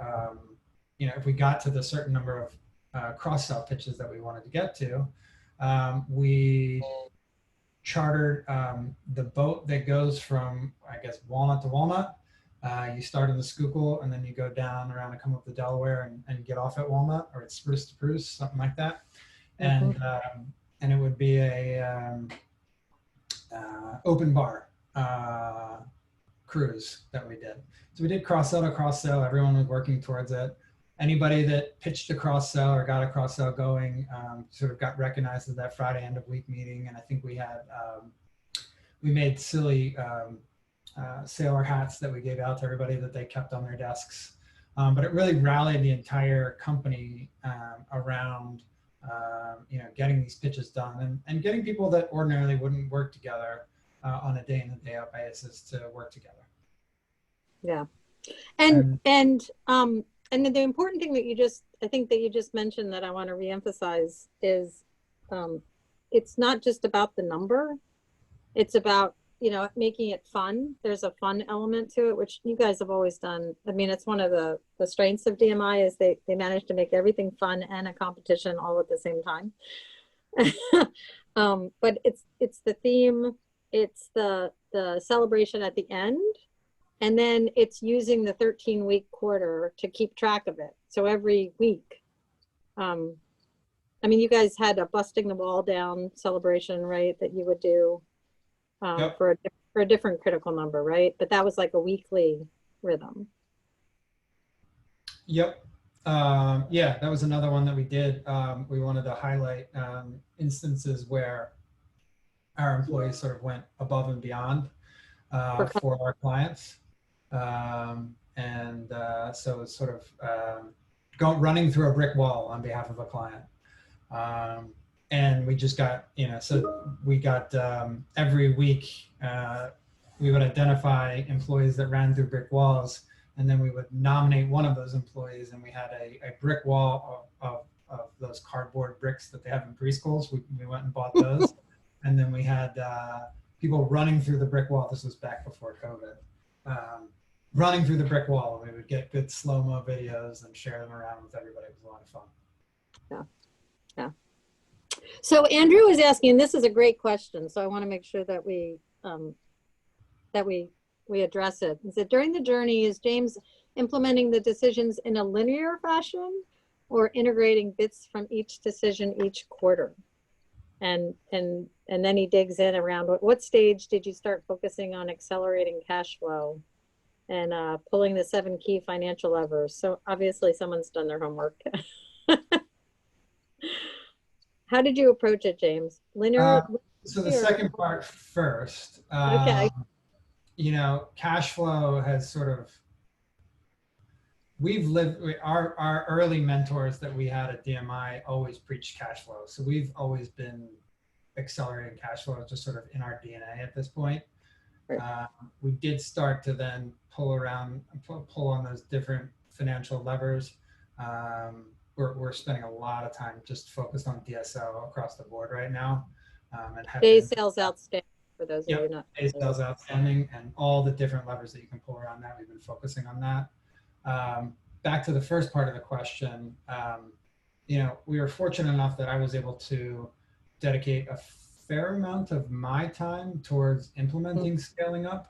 if we got to the certain number of cross-sell pitches that we wanted to get to, we chartered the boat that goes from, I guess, Walnut to Walnut. You start in the Schuylkill and then you go down around and come up to Delaware and get off at Walnut, or it's Spruce to Spruce, something like that. And it would be a open bar cruise that we did. So we did cross-sell to cross-sell. Everyone was working towards it. Anybody that pitched a cross-sell or got a cross-sell going sort of got recognized at that Friday end of week meeting. And I think we had, we made silly sailor hats that we gave out to everybody that they kept on their desks. But it really rallied the entire company around getting these pitches done and getting people that ordinarily wouldn't work together on a day in and day out basis to work together. Yeah. And the important thing that I think that you just mentioned that I want to reemphasize is it's not just about the number. It's about, making it fun. There's a fun element to it, which you guys have always done. I mean, it's one of the strengths of DMI is they manage to make everything fun and a competition all at the same time. But it's the theme, it's the celebration at the end, and then it's using the 13-week quarter to keep track of it. So every week, I mean, you guys had a busting the wall down celebration, right? That you would do Yep. for a different critical number, right? But that was like a weekly rhythm. Yep. Yeah, that was another one that we did. We wanted to highlight instances where our employees sort of went above and beyond for our clients. So it's sort of running through a brick wall on behalf of a client. And we just got, so we got every week, we would identify employees that ran through brick walls, and then we would nominate one of those employees, and we had a brick wall of those cardboard bricks that they have in preschools. We went and bought those. And then we had people running through the brick wall. This was back before COVID. Running through the brick wall. We would get good slow-mo videos and share them around with everybody. It was a lot of fun. Yeah. So Andrew is asking, and this is a great question, so I want to make sure that we address it. Is it during the journey, is James implementing the decisions in a linear fashion or integrating bits from each decision each quarter? And then he digs in around what stage did you start focusing on accelerating cash flow and pulling the 7 key financial levers? So obviously someone's done their homework. How did you approach it, James? Linear? So the second part first. Okay. Cash flow has sort of, our early mentors that we had at DMI always preached cash flow. So we've always been accelerating cash flow, just sort of in our DNA at this point. Right. We did start to then pull on those different financial levers. We're spending a lot of time just focused on DSO across the board right now. Day sales outstanding for those of you not. Day sales outstanding and all the different levers that you can pull around that. We've been focusing on that. Back to the first part of the question, we were fortunate enough that I was able to dedicate a fair amount of my time towards implementing scaling up.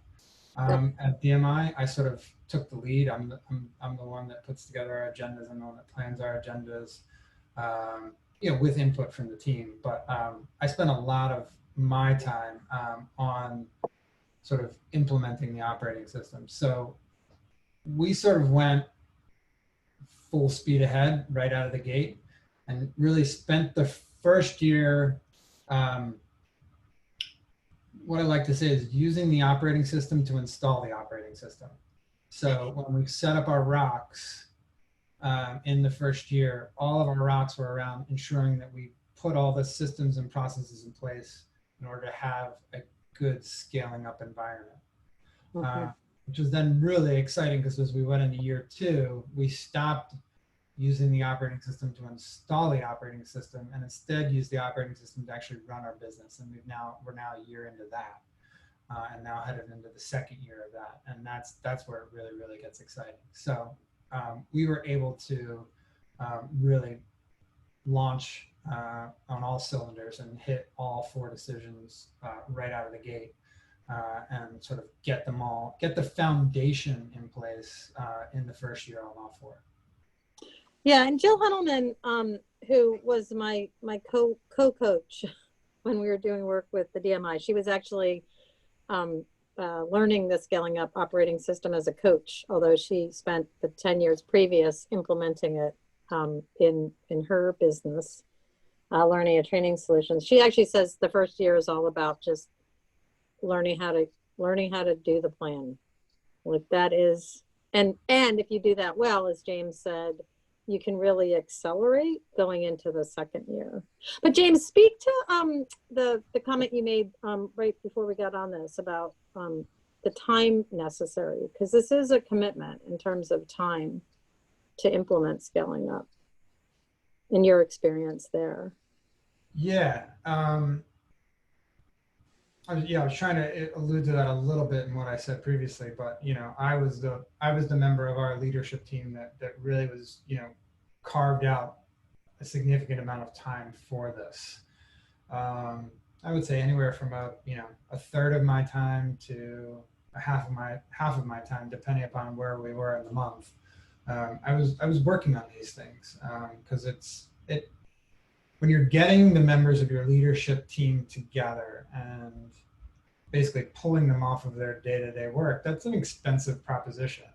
At DMI, I sort of took the lead. I'm the one that puts together our agendas. I'm the one that plans our agendas, with input from the team. But I spent a lot of my time on sort of implementing the operating system. So we sort of went full speed ahead right out of the gate and really spent the first year, what I like to say is using the operating system to install the operating system. So when we set up our rocks in the first year, all of our rocks were around ensuring that we put all the systems and processes in place in order to have a good scaling up environment. Which was then really exciting because as we went into year 2, we stopped using the operating system to install the operating system and instead use the operating system to actually run our business. And we're now a year into that, and now headed into the second year of that. And that's where it really, really gets exciting. So we were able to really launch on all cylinders and hit all 4 decisions right out of the gate. And sort of get the foundation in place in the first year on all 4. Yeah, and Jill Huddleman, who was my co-coach when we were doing work with the DMI, she was actually learning the scaling up operating system as a coach, although she spent the 10 years previous implementing it in her business, learning a training solutions. She actually says the first year is all about just learning how to do the plan. Like that is, and if you do that well, as James said, you can really accelerate going into the second year. But James, speak to the comment you made right before we got on this about the time necessary, because this is a commitment in terms of time to implement scaling up. In your experience there. Yeah. I was trying to allude to that a little bit in what I said previously, but I was the member of our leadership team that really was carved out a significant amount of time for this. I would say anywhere from a third of my time to half of my time, depending upon where we were in the month. I was working on these things because when you're getting the members of your leadership team together and basically pulling them off of their day-to-day work, that's an expensive proposition.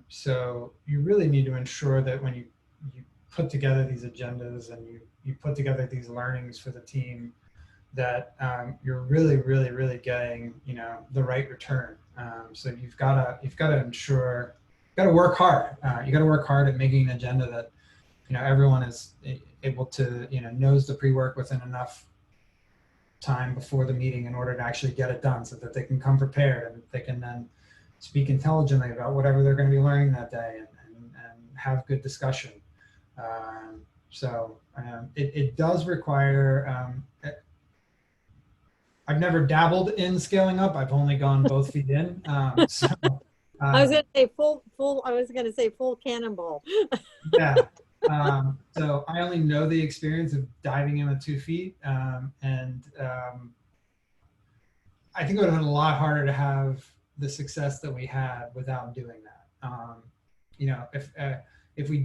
So you really need to ensure that when you put together these agendas and you put together these learnings for the team, that you're really, really, really getting the right return. So you've got to ensure, got to work hard. You got to work hard at making an agenda that everyone is able to knows the pre-work within enough time before the meeting in order to actually get it done, so that they can come prepared and they can then speak intelligently about whatever they're going to be learning that day and have good discussion. It does require. I've never dabbled in scaling up. I've only gone both feet in. I was going to say full cannonball. Yeah. So I only know the experience of diving in with 2 feet. I think it would have been a lot harder to have the success that we had without doing that. If we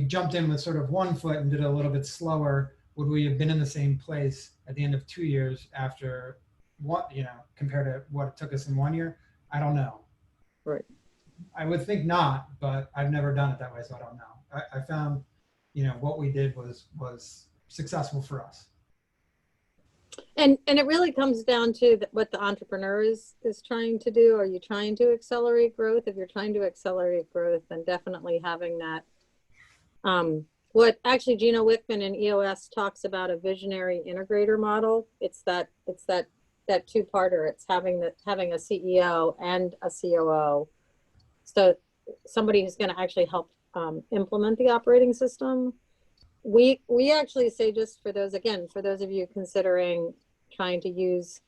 jumped in with sort of 1 foot and did it a little bit slower, would we have been in the same place at the end of 2 years after compared to what it took us in 1 year? I don't know. Right. I would think not, but I've never done it that way, so I don't know. I found, what we did was successful for us. And it really comes down to what the entrepreneur is trying to do. Are you trying to accelerate growth? If you're trying to accelerate growth, then definitely having that. What actually Gino Wickman in EOS talks about, a visionary integrator model. It's that 2-parter. It's having a CEO and a COO. So somebody who's going to actually help implement the operating system. We actually say, just for those of you considering trying to use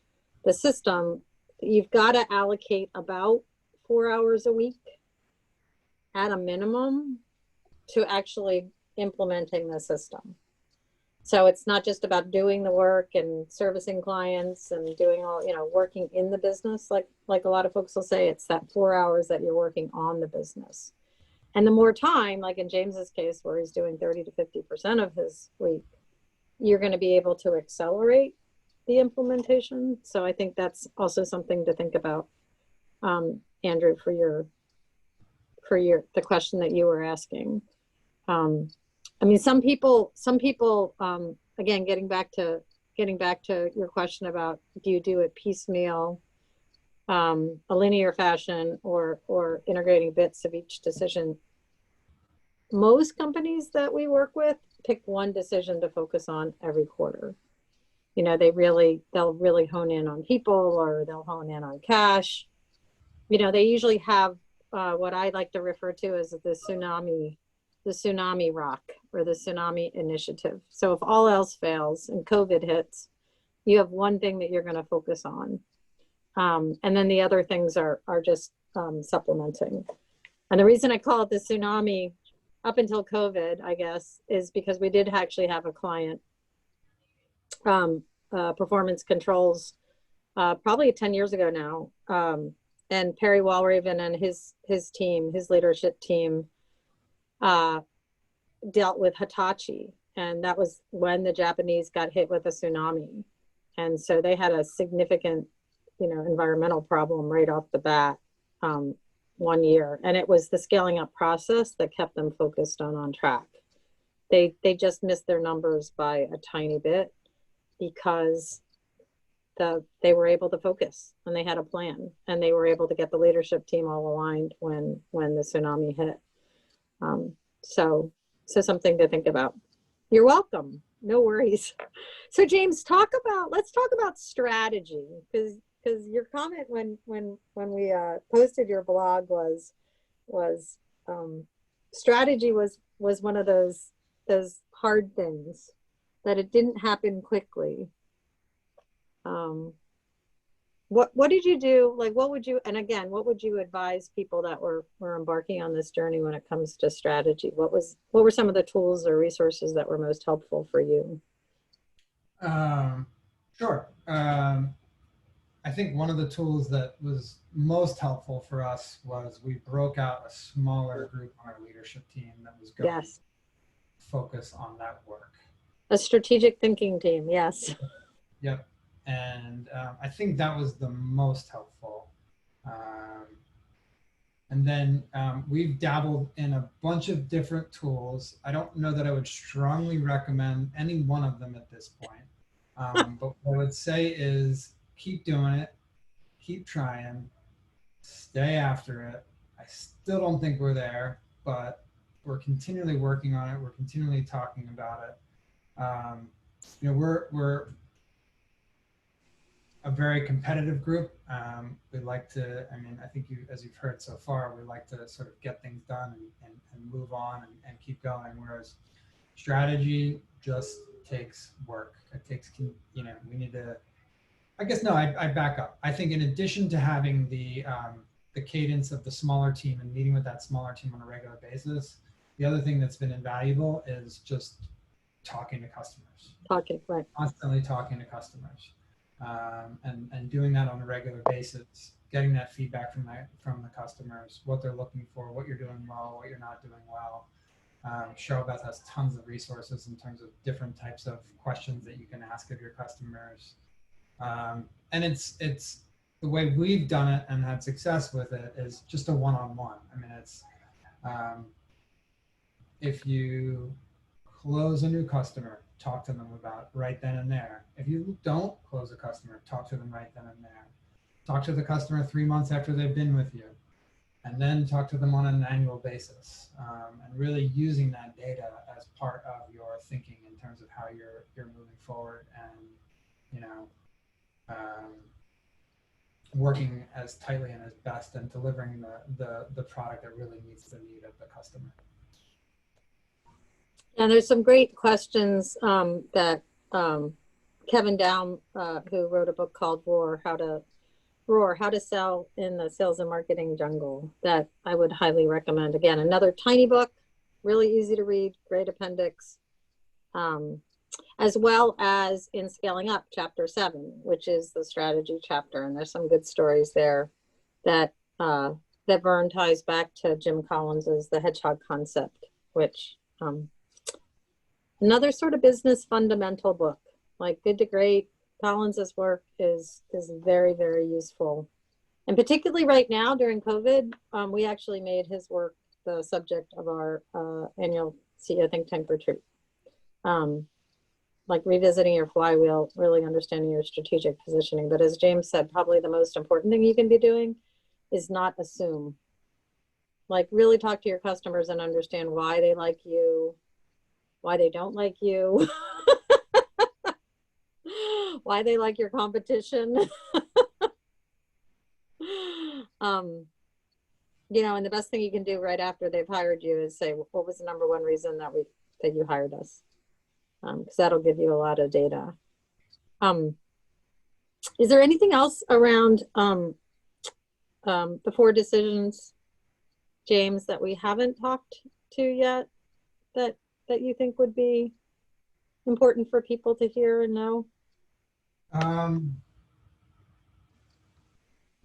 the system, you've got to allocate about 4 hours a week at a minimum to actually implementing the system. So it's not just about doing the work and servicing clients and doing all, working in the business. Like a lot of folks will say, it's that 4 hours that you're working on the business. And the more time, like in James's case, where he's doing 30 to 50% of his week, you're going to be able to accelerate the implementation. So I think that's also something to think about, Andrew, for the question that you were asking. I mean, some people, again, getting back to your question about, do you do it piecemeal, a linear fashion, or integrating bits of each decision? Most companies that we work with pick one decision to focus on every quarter. You know, they'll really hone in on people, or they'll hone in on cash. You know, they usually have what I like to refer to as the tsunami rock, or the tsunami initiative. So if all else fails and COVID hits, you have one thing that you're going to focus on. And then the other things are just supplementing. And the reason I call it the tsunami up until COVID, I guess, is because we did actually have a client, performance controls, probably 10 years ago now. And Perry Walraven and his team, his leadership team, dealt with Hitachi. And that was when the Japanese got hit with a tsunami. And so they had a significant, environmental problem right off the bat, 1 year. And it was the scaling up process that kept them focused on track. They just missed their numbers by a tiny bit because they were able to focus, and they had a plan, and they were able to get the leadership team all aligned when the tsunami hit. So something to think about. You're welcome. No worries. So James, let's talk about strategy, because your comment when we posted your blog was strategy was one of those hard things, that it didn't happen quickly. What did you do? Like, what would you advise people that were embarking on this journey when it comes to strategy? What were some of the tools or resources that were most helpful for you? Sure. I think one of the tools that was most helpful for us was we broke out a smaller group on our leadership team that was going to focus on that work. A strategic thinking team, yes. Yep. And I think that was the most helpful. And then we've dabbled in a bunch of different tools. I don't know that I would strongly recommend any one of them at this point. But what I would say is keep doing it, keep trying, stay after it. I still don't think we're there, but we're continually working on it. We're continually talking about it. We're a very competitive group. We like to, I think as you've heard so far, we like to sort of get things done and move on and keep going. Whereas strategy just takes work. It takes, we need to, I back up. I think in addition to having the cadence of the smaller team and meeting with that smaller team on a regular basis, the other thing that's been invaluable is just talking to customers. Right. Constantly talking to customers. And doing that on a regular basis, getting that feedback from the customers, what they're looking for, what you're doing well, what you're not doing well. Cheryl Beth has tons of resources in terms of different types of questions that you can ask of your customers. And it's the way we've done it and had success with it is just a one-on-one. It's if you close a new customer, talk to them about right then and there. If you don't close a customer, talk to them right then and there. Talk to the customer 3 months after they've been with you, and then talk to them on an annual basis, and really using that data as part of your thinking in terms of how you're moving forward, and working as tightly and as best and delivering the product that really meets the need of the customer. And there's some great questions that Kevin Down, who wrote a book called How to Sell in the Sales and Marketing Jungle, that I would highly recommend. Again, another tiny book, really easy to read, great appendix, as well as in Scaling Up, Chapter 7, which is the strategy chapter. And there's some good stories there that Vern ties back to Jim Collins's The Hedgehog Concept, which another sort of business fundamental book, like Good to Great, Collins's work is very, very useful. And particularly right now during COVID, we actually made his work the subject of our annual CEO Think Tank retreat. Like revisiting your flywheel, really understanding your strategic positioning. But as James said, probably the most important thing you can be doing is not assume. Like really talk to your customers and understand why they like you, why they don't like you, why they like your competition. You know, and the best thing you can do right after they've hired you is say, what was the number one reason that you hired us? Because that'll give you a lot of data. Is there anything else around the 4 decisions, James, that we haven't talked to yet that you think would be important for people to hear and know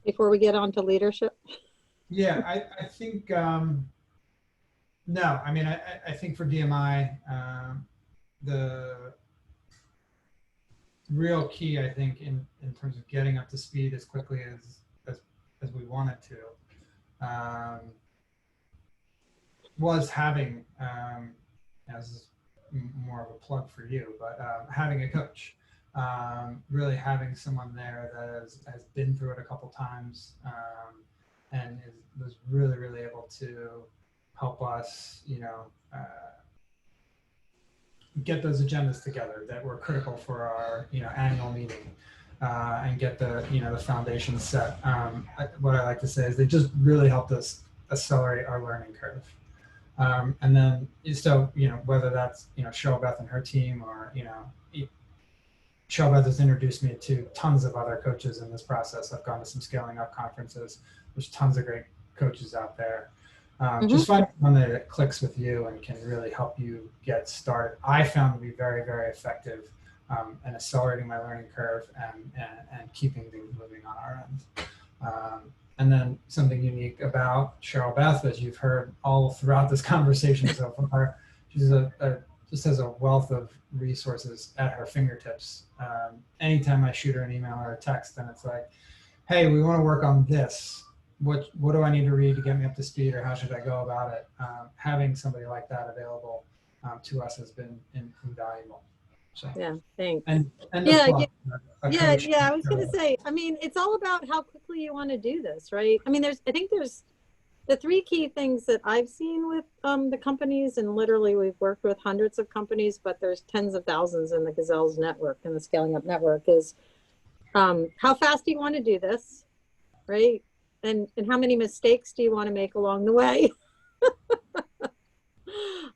before we get on to leadership? Yeah, I think, no, I mean, I think for DMI, the real key, I think, in terms of getting up to speed as quickly as we wanted to, was having, as more of a plug for you, but having a coach, really having someone there that has been through it a couple times, and was really, really able to help us, you know, get those agendas together that were critical for our, you know, annual meeting, and get the, you know, the foundation set. What I like to say is they just really helped us accelerate our learning curve. And then, so, you know, whether that's, you know, Cheryl Beth and her team, or, you know, Cheryl Beth has introduced me to tons of other coaches in this process. I've gone to some scaling up conferences. There's tons of great coaches out there. Just find one that clicks with you and can really help you get started. I found to be very, very effective in accelerating my learning curve and keeping things moving on our end. And then something unique about Cheryl Beth, as you've heard all throughout this conversation so far, she's just has a wealth of resources at her fingertips. Anytime I shoot her an email or a text and it's like, hey, we want to work on this. What do I need to read to get me up to speed, or how should I go about it? Having somebody like that available to us has been invaluable. So Yeah, thanks. And yeah, coach, yeah. I was going to say, I mean, it's all about how quickly you want to do this, right? I mean, I think there's the 3 key things that I've seen with the companies, and literally we've worked with hundreds of companies, but there's tens of thousands in the Gazelles network and the Scaling Up network, is how fast do you want to do this, right? And how many mistakes do you want to make along the way?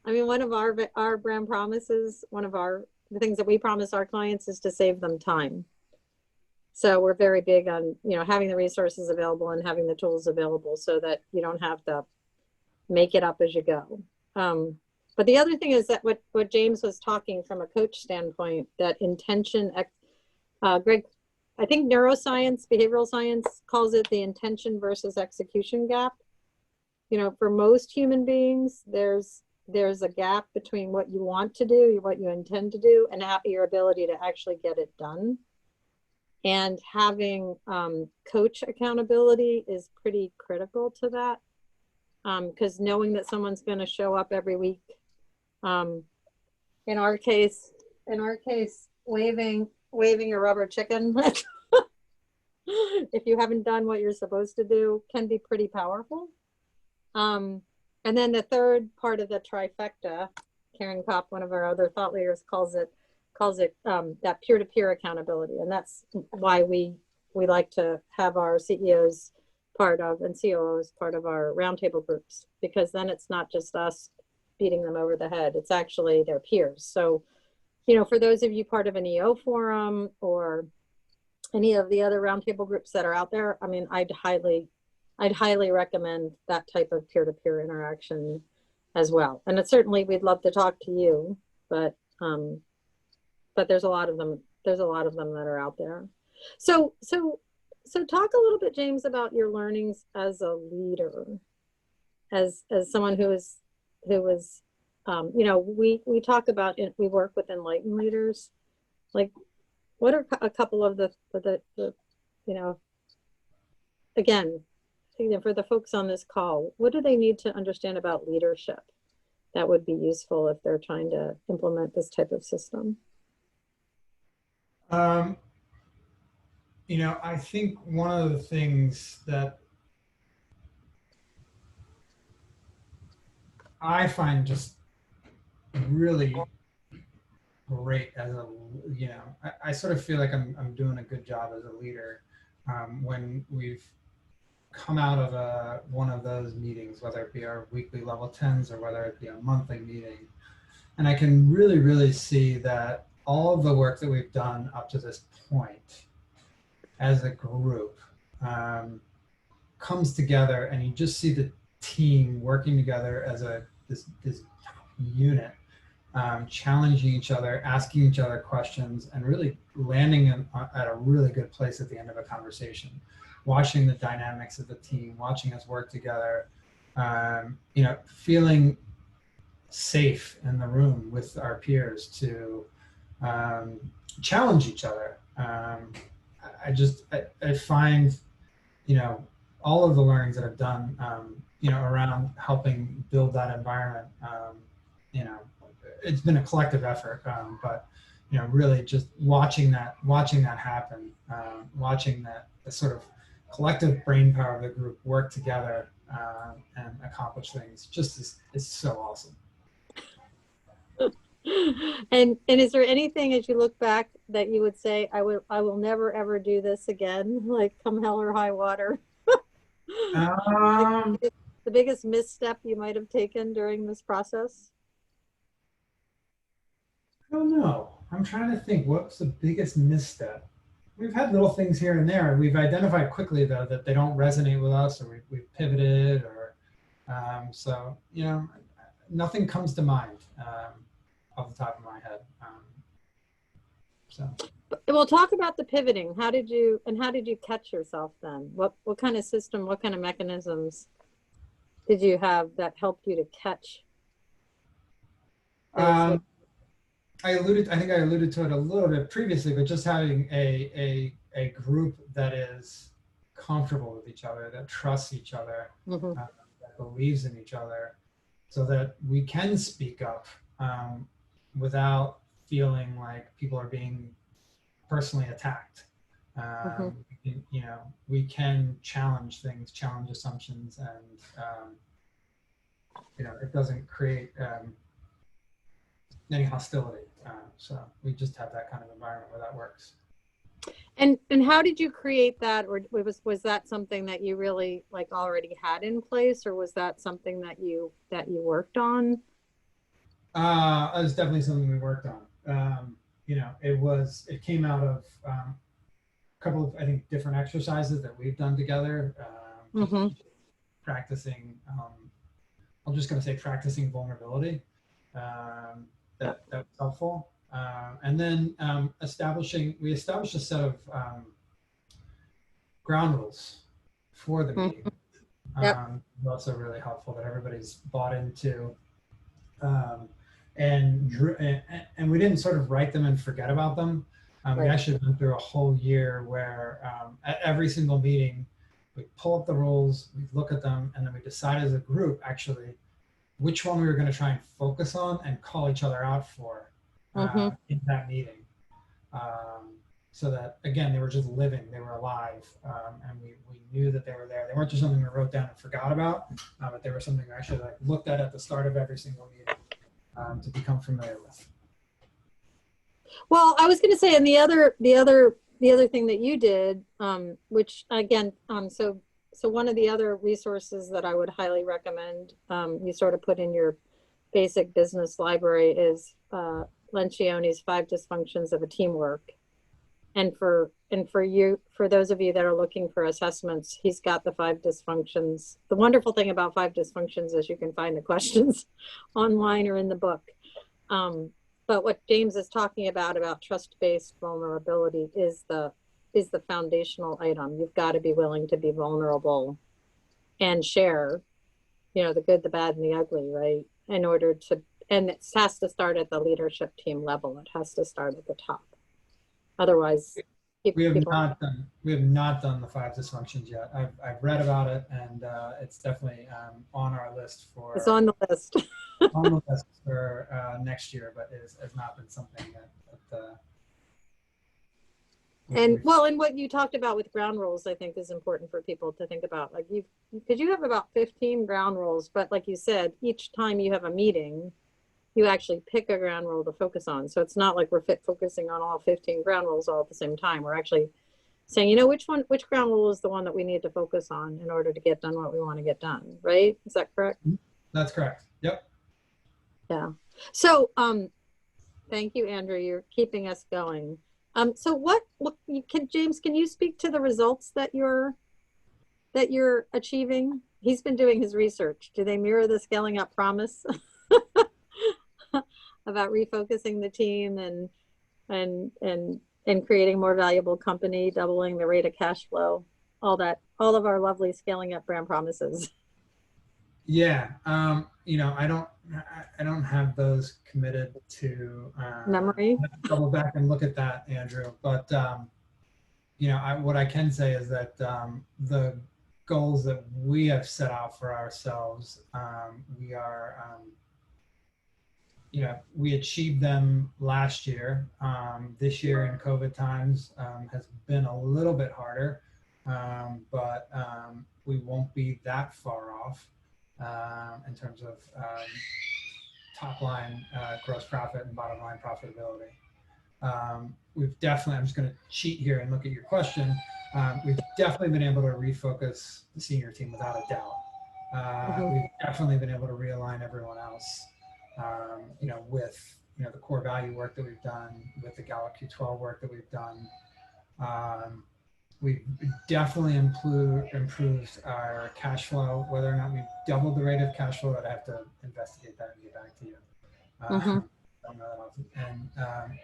I mean, one of our brand promises, the things that we promise our clients is to save them time. So we're very big on, you know, having the resources available and having the tools available so that you don't have to make it up as you go. But the other thing is that what James was talking from a coach standpoint, that intention, Greg, I think neuroscience, behavioral science calls it the intention versus execution gap. You know, for most human beings, there's a gap between what you want to do, what you intend to do, and your ability to actually get it done. And having coach accountability is pretty critical to that, because knowing that someone's going to show up every week, in our case, waving a rubber chicken if you haven't done what you're supposed to do, can be pretty powerful. And then the third part of the trifecta, Karen Kopp, one of our other thought leaders, calls it that peer-to-peer accountability. And that's why we like to have our CEOs part of and COOs part of our roundtable groups, because then it's not just us beating them over the head, it's actually their peers. So, you know, for those of you part of an EO forum or any of the other roundtable groups that are out there, I mean, I'd highly recommend that type of peer-to-peer interaction as well. And certainly we'd love to talk to you, but there's a lot of them. There's a lot of them that are out there. So talk a little bit, James, about your learnings as a leader, as someone who was, you know, we talk about it, we work with enlightened leaders. Like, what are a couple of the you know, again, for the folks on this call, what do they need to understand about leadership that would be useful if they're trying to implement this type of system? You know, I think one of the things that I find just really great as a, you know, I sort of feel like I'm doing a good job as a leader when we've come out of one of those meetings, whether it be our weekly level 10s or whether it be a monthly meeting. And I can really, really see that all of the work that we've done up to this point as a group comes together, and you just see the team working together as this unit, challenging each other, asking each other questions, and really landing at a really good place at the end of a conversation. Watching the dynamics of the team, watching us work together, you know, feeling safe in the room with our peers to challenge each other. I find, you know, all of the learnings that I've done, you know, around helping build that environment, you know, it's been a collective effort, but, you know, really just watching that happen, watching that the sort of collective brain power of the group work together and accomplish things just is so awesome. And is there anything as you look back that you would say, I will never ever do this again, like come hell or high water? Like the biggest misstep you might have taken during this process? I don't know. I'm trying to think, what's the biggest misstep? We've had little things here and there. We've identified quickly, though, that they don't resonate with us, or we've pivoted, or so, you know, nothing comes to mind off the top of my head. So. We'll talk about the pivoting. How did you catch yourself then? What kind of system, what kind of mechanisms did you have that helped you to catch? I think I alluded to it a little bit previously, but just having a group that is comfortable with each other, that trusts each other, Mm-hmm. That believes in each other, so that we can speak up without feeling like people are being personally attacked. Mm-hmm. You know, we can challenge things, challenge assumptions, and you know, it doesn't create any hostility. So we just have that kind of environment where that works. And how did you create that, or was that something that you really like already had in place, or was that something that you worked on? It was definitely something we worked on. You know, it came out of a couple of, I think, different exercises that we've done together. Mm-hmm. Practicing, I'm just going to say practicing vulnerability. That was helpful. And then we established a set of ground rules for the meeting. Yep. Also really helpful that everybody's bought into. And we didn't sort of write them and forget about them. We Right. actually went through a whole year where at every single meeting, we pull up the rules, we look at them, and then we decide as a group actually which one we were going to try and focus on and call each other out for in that meeting. So that, again, they were just living, they were alive, and we knew that they were there. They weren't just something we wrote down and forgot about, but they were something we actually like looked at the start of every single meeting to become familiar with. Well, I was going to say, and the other thing that you did, which again, so one of the other resources that I would highly recommend you sort of put in your basic business library is Lencioni's 5 Dysfunctions of a Teamwork. And for those of you that are looking for assessments, he's got the 5 dysfunctions. The wonderful thing about 5 dysfunctions is you can find the questions online or in the book. But what James is talking about trust-based vulnerability is the foundational item. You've got to be willing to be vulnerable and share, you know, the good, the bad, and the ugly, right? In order to, and it has to start at the leadership team level. It has to start at the top. Otherwise, We have people, not done the five dysfunctions yet. I've read about it, and it's definitely on our list it's on the list. for next year, but it has not been something that And well, and what you talked about with ground rules, I think is important for people to think about. Like because you have about 15 ground rules, but like you said, each time you have a meeting, you actually pick a ground rule to focus on. So it's not like we're focusing on all 15 ground rules all at the same time. We're actually saying, you know, which ground rule is the one that we need to focus on in order to get done what we want to get done, right? Is that correct? That's correct. Yep. Yeah. So, thank you, Andrew. You're keeping us going. So what James, can you speak to the results that you're achieving? He's been doing his research. Do they mirror the scaling up promise about refocusing the team and creating more valuable company, doubling the rate of cash flow, all of our lovely scaling up brand promises? Yeah. You know, I don't have those committed to Memory. double back and look at that, Andrew. But you know, what I can say is that the goals that we have set out for ourselves, we are, you know, we achieved them last year. This year in COVID times has been a little bit harder, but we won't be that far off in terms of top line gross profit and bottom line profitability. We've definitely, I'm just going to cheat here and look at your question. We've definitely been able to refocus the senior team without a doubt. We've definitely been able to realign everyone else, you know, with, you know, the core value work that we've done, with the Gallup Q12 work that we've done. We've definitely improved our cash flow. Whether or not we've doubled the rate of cash flow, I'd have to investigate that and get back to you. Don't know that often. And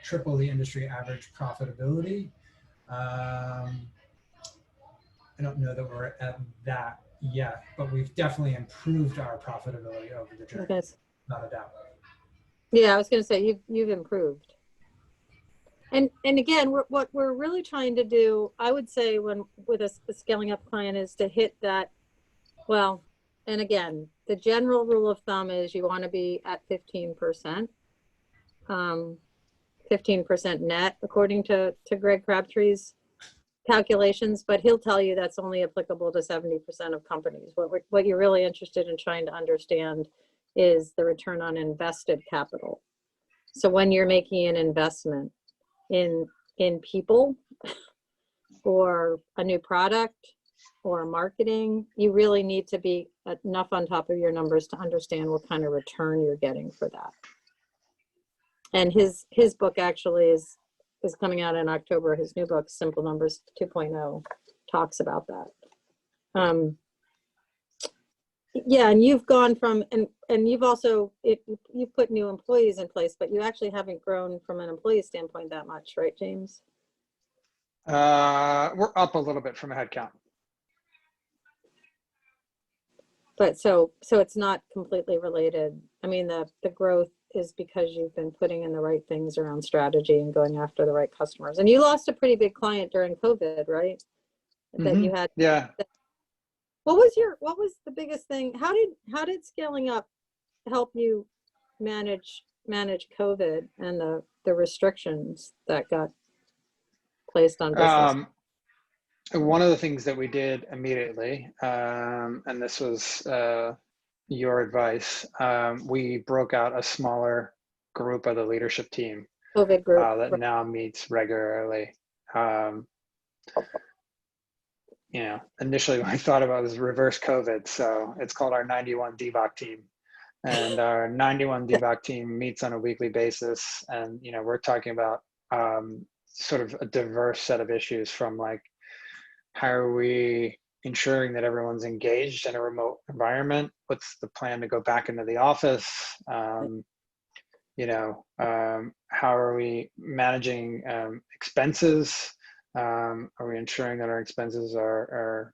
triple the industry average profitability. I don't know that we're at that yet, but we've definitely improved our profitability over the journey. Okay. Not a doubt. Yeah, I was going to say you've improved. And again, what we're really trying to do, I would say, when with a scaling up client, is to hit that. Well, and again, the general rule of thumb is you want to be at 15%, 15% net, according to Greg Crabtree's calculations. But he'll tell you that's only applicable to 70% of companies. What you're really interested in trying to understand is the return on invested capital. So when you're making an investment in people or a new product or marketing, you really need to be enough on top of your numbers to understand what kind of return you're getting for that. And his book actually is coming out in October. His new book, Simple Numbers 2.0, talks about that. Yeah, and you've gone from, and you've also, you've put new employees in place, but you actually haven't grown from an employee standpoint that much, right, James? We're up a little bit from a head count. But so it's not completely related. I mean, the growth is because you've been putting in the right things around strategy and going after the right customers. And you lost a pretty big client during COVID, right? That you had. Yeah. What was the biggest thing? How did scaling up help you manage COVID and the restrictions that got placed on business? One of the things that we did immediately, and this was your advice, we broke out a smaller group of the leadership team COVID group that now meets regularly. You know, initially when I thought about it was reverse COVID, so it's called our 91 DBOC team. And our 91 DBOC team meets on a weekly basis. And, you know, we're talking about sort of a diverse set of issues, from like, how are we ensuring that everyone's engaged in a remote environment? What's the plan to go back into the office? You know, how are we managing expenses? Are we ensuring that our expenses are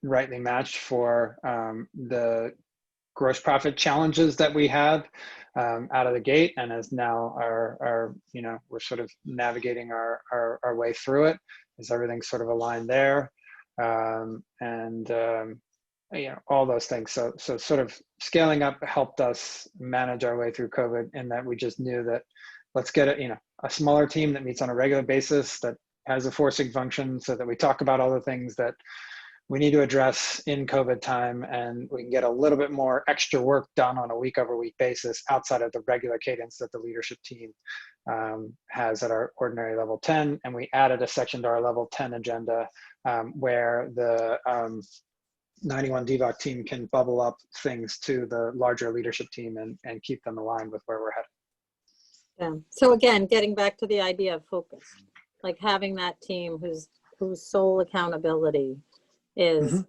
rightly matched for the gross profit challenges that we had out of the gate, and as now we're sort of navigating our way through it. Is everything sort of aligned there? All those things. So sort of scaling up helped us manage our way through COVID, in that we just knew that let's get a smaller team that meets on a regular basis, that has a forcing function, so that we talk about all the things that we need to address in COVID time, and we can get a little bit more extra work done on a week over week basis outside of the regular cadence that the leadership team has at our ordinary level 10. And we added a section to our level 10 agenda where the 91 DVOC team can bubble up things to the larger leadership team and keep them aligned with where we're headed. Yeah. So again, getting back to the idea of focus, like having that team whose sole accountability is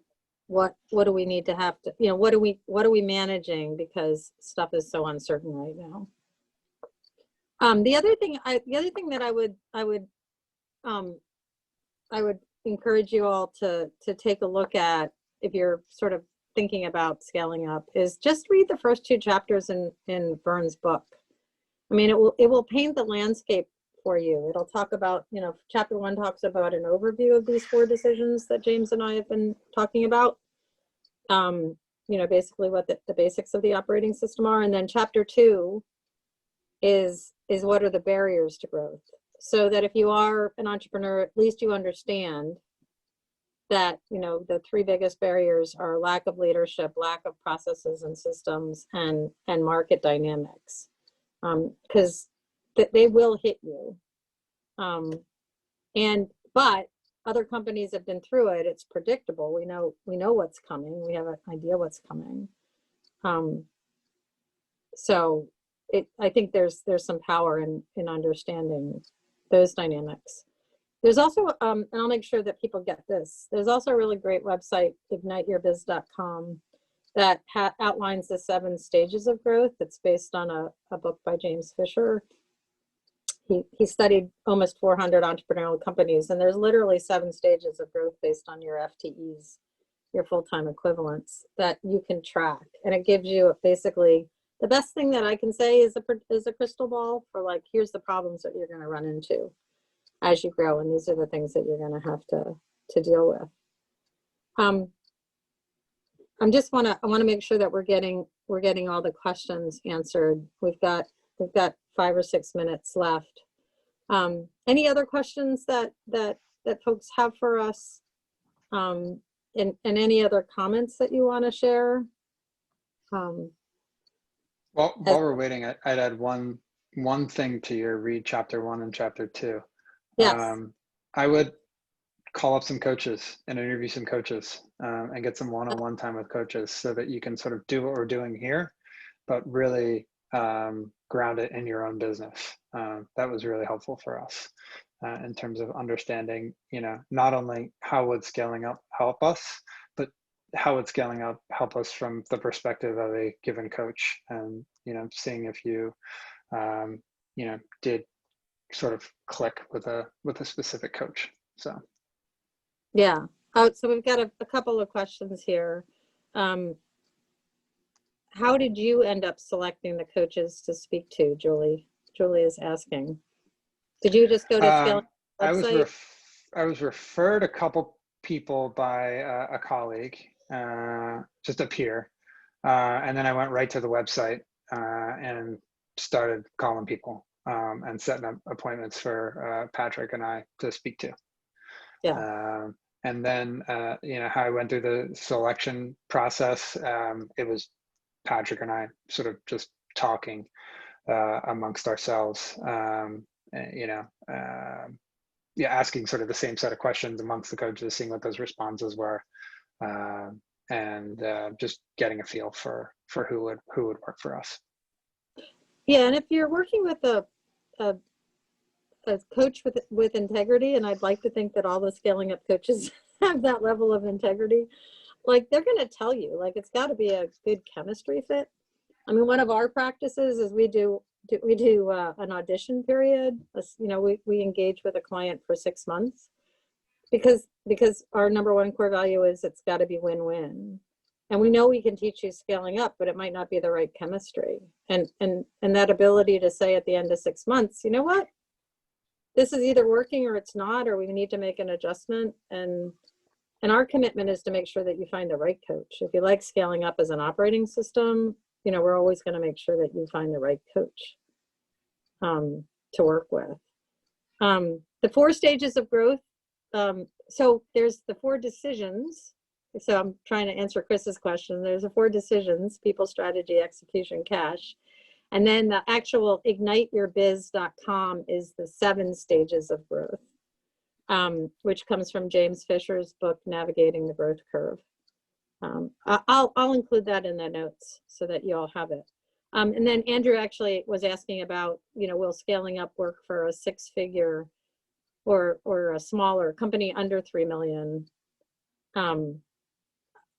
what do we need to have to, what are we managing, because stuff is so uncertain right now. The other thing that I would encourage you all to take a look at, if you're sort of thinking about scaling up, is just read the first 2 chapters in Vern's book. I mean, it will paint the landscape for you. It'll talk about, chapter 1 talks about an overview of these 4 decisions that James and I have been talking about. Basically what the basics of the operating system are. And then chapter 2 is what are the barriers to growth, so that if you are an entrepreneur, at least you understand that, the 3 biggest barriers are lack of leadership, lack of processes and systems, and market dynamics. Because they will hit you. But other companies have been through it. It's predictable. We know what's coming. We have an idea what's coming. So I think there's some power in understanding those dynamics. There's also, and I'll make sure that people get this, there's also a really great website, igniteyourbiz.com, that outlines the 7 stages of growth. It's based on a book by James Fisher. He studied almost 400 entrepreneurial companies, and there's literally 7 stages of growth based on your FTEs, your full-time equivalents, that you can track. And it gives you basically, the best thing that I can say is a crystal ball for, like, here's the problems that you're going to run into as you grow, and these are the things that you're going to have to deal with. I want to make sure that we're getting all the questions answered. We've got 5 or 6 minutes left. Any other questions that folks have for us? And any other comments that you want to share? Well, while we're waiting, I'd add one thing to your read chapter 1 and chapter 2. Yes. I would call up some coaches and interview some coaches and get some one-on-one time with coaches, so that you can sort of do what we're doing here, but really ground it in your own business. That was really helpful for us in terms of understanding, not only how would scaling up help us, but how would scaling up help us from the perspective of a given coach, and, seeing if you, did sort of click with a specific coach. So. Yeah. Oh, so we've got a couple of questions here. How did you end up selecting the coaches to speak to, Julie? Julie is asking. Did you just go to Scaling website? I was referred a couple people by a colleague, just a peer, and then I went right to the website and started calling people and setting up appointments for Patrick and I to speak to. Yeah. And then, how I went through the selection process, it was Patrick and I sort of just talking amongst ourselves, asking sort of the same set of questions amongst the coaches, seeing what those responses were, and just getting a feel for who would work for us. Yeah, and if you're working with a coach with integrity, and I'd like to think that all the scaling up coaches have that level of integrity, like, they're going to tell you, like, it's got to be a good chemistry fit. I mean, one of our practices is we do an audition period. We engage with a client for 6 months because our number 1 core value is it's got to be win-win. And we know we can teach you scaling up, but it might not be the right chemistry. And that ability to say at the end of 6 months, you know what? This is either working or it's not, or we need to make an adjustment. And our commitment is to make sure that you find the right coach. If you like scaling up as an operating system, you know, we're always going to make sure that you find the right coach to work with. The 4 stages of growth. So there's the 4 decisions. So I'm trying to answer Chris's question. There's the 4 decisions: people, strategy, execution, cash. And then the actual igniteyourbiz.com is the 7 stages of growth, which comes from James Fisher's book, Navigating the Growth Curve. I'll include that in the notes so that you all have it. And then Andrew actually was asking about, you know, will scaling up work for a 6-figure or a smaller company under 3 million?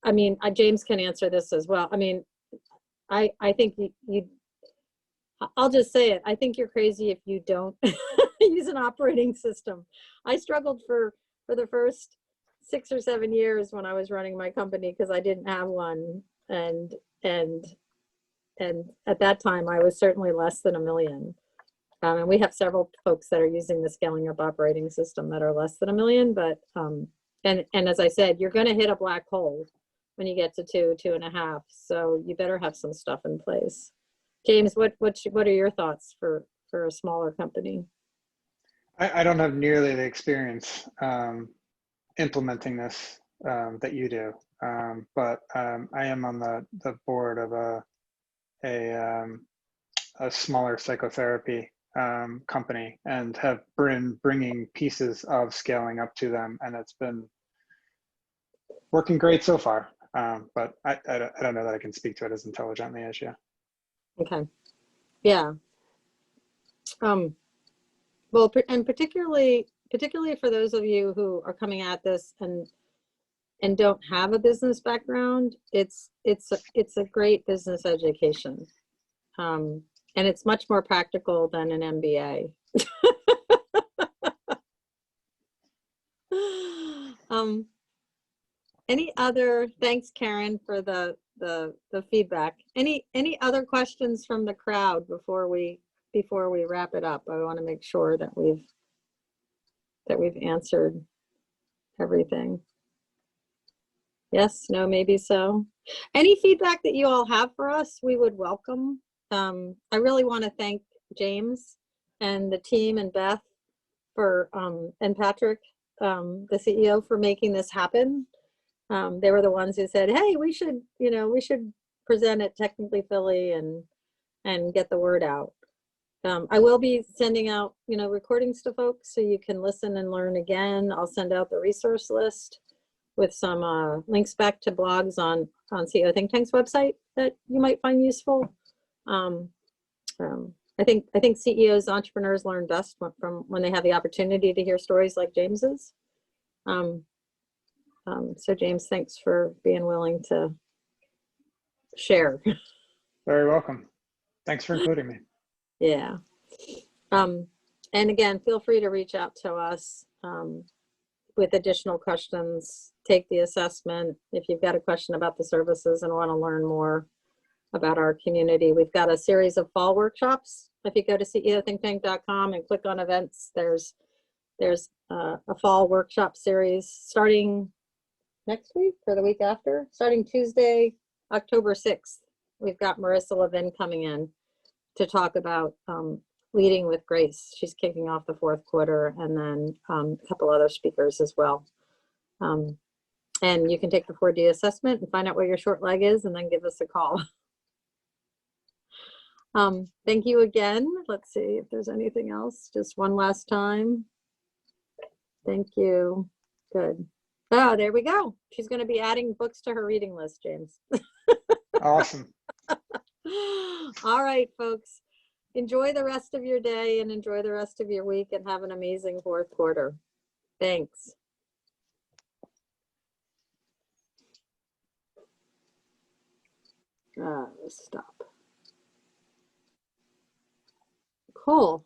I mean, James can answer this as well. I mean, I think I'll just say it. I think you're crazy if you don't use an operating system. I struggled for the first 6 or 7 years when I was running my company because I didn't have one. And at that time, I was certainly less than 1 million. And we have several folks that are using the scaling up operating system that are less than 1 million. But and as I said, you're going to hit a black hole when you get to 2.5. So you better have some stuff in place. James, what are your thoughts for a smaller company? I don't have nearly the experience implementing this that you do, but I am on the board of a smaller psychotherapy company and have been bringing pieces of scaling up to them, and it's been working great so far. But I don't know that I can speak to it as intelligently as you. Okay. Yeah. Well, and particularly for those of you who are coming at this and don't have a business background, it's a great business education. And it's much more practical than an MBA. Any other, thanks Karen for the feedback. Any other questions from the crowd before we wrap it up? I want to make sure that we've answered everything. Yes, no, maybe so. Any feedback that you all have for us, we would welcome. I really want to thank James and the team and Beth for and Patrick, the CEO, for making this happen. They were the ones who said, hey, we should present at Technically Philly and get the word out. I will be sending out, recordings to folks so you can listen and learn again. I'll send out the resource list with some links back to blogs on CEO Think Tank's website that you might find useful. I think CEOs, entrepreneurs learn best from when they have the opportunity to hear stories like James's. So James, thanks for being willing to share. Very welcome. Thanks for including me. Yeah. And again, feel free to reach out to us with additional questions. Take the assessment. If you've got a question about the services and want to learn more about our community, we've got a series of fall workshops. If you go to ceothinktank.com and click on events, there's a fall workshop series starting next week or the week after, starting Tuesday, October 6th. We've got Marissa Levin coming in to talk about leading with grace. She's kicking off the 4th quarter, and then a couple other speakers as well. And you can take the 4D assessment and find out what your short leg is, and then give us a call. Thank you again. Let's see if there's anything else. Just one last time. Thank you. Good. Oh, there we go. She's going to be adding books to her reading list, James. Awesome. All right, folks. Enjoy the rest of your day and enjoy the rest of your week and have an amazing 4th quarter. Thanks. Stop. Cool.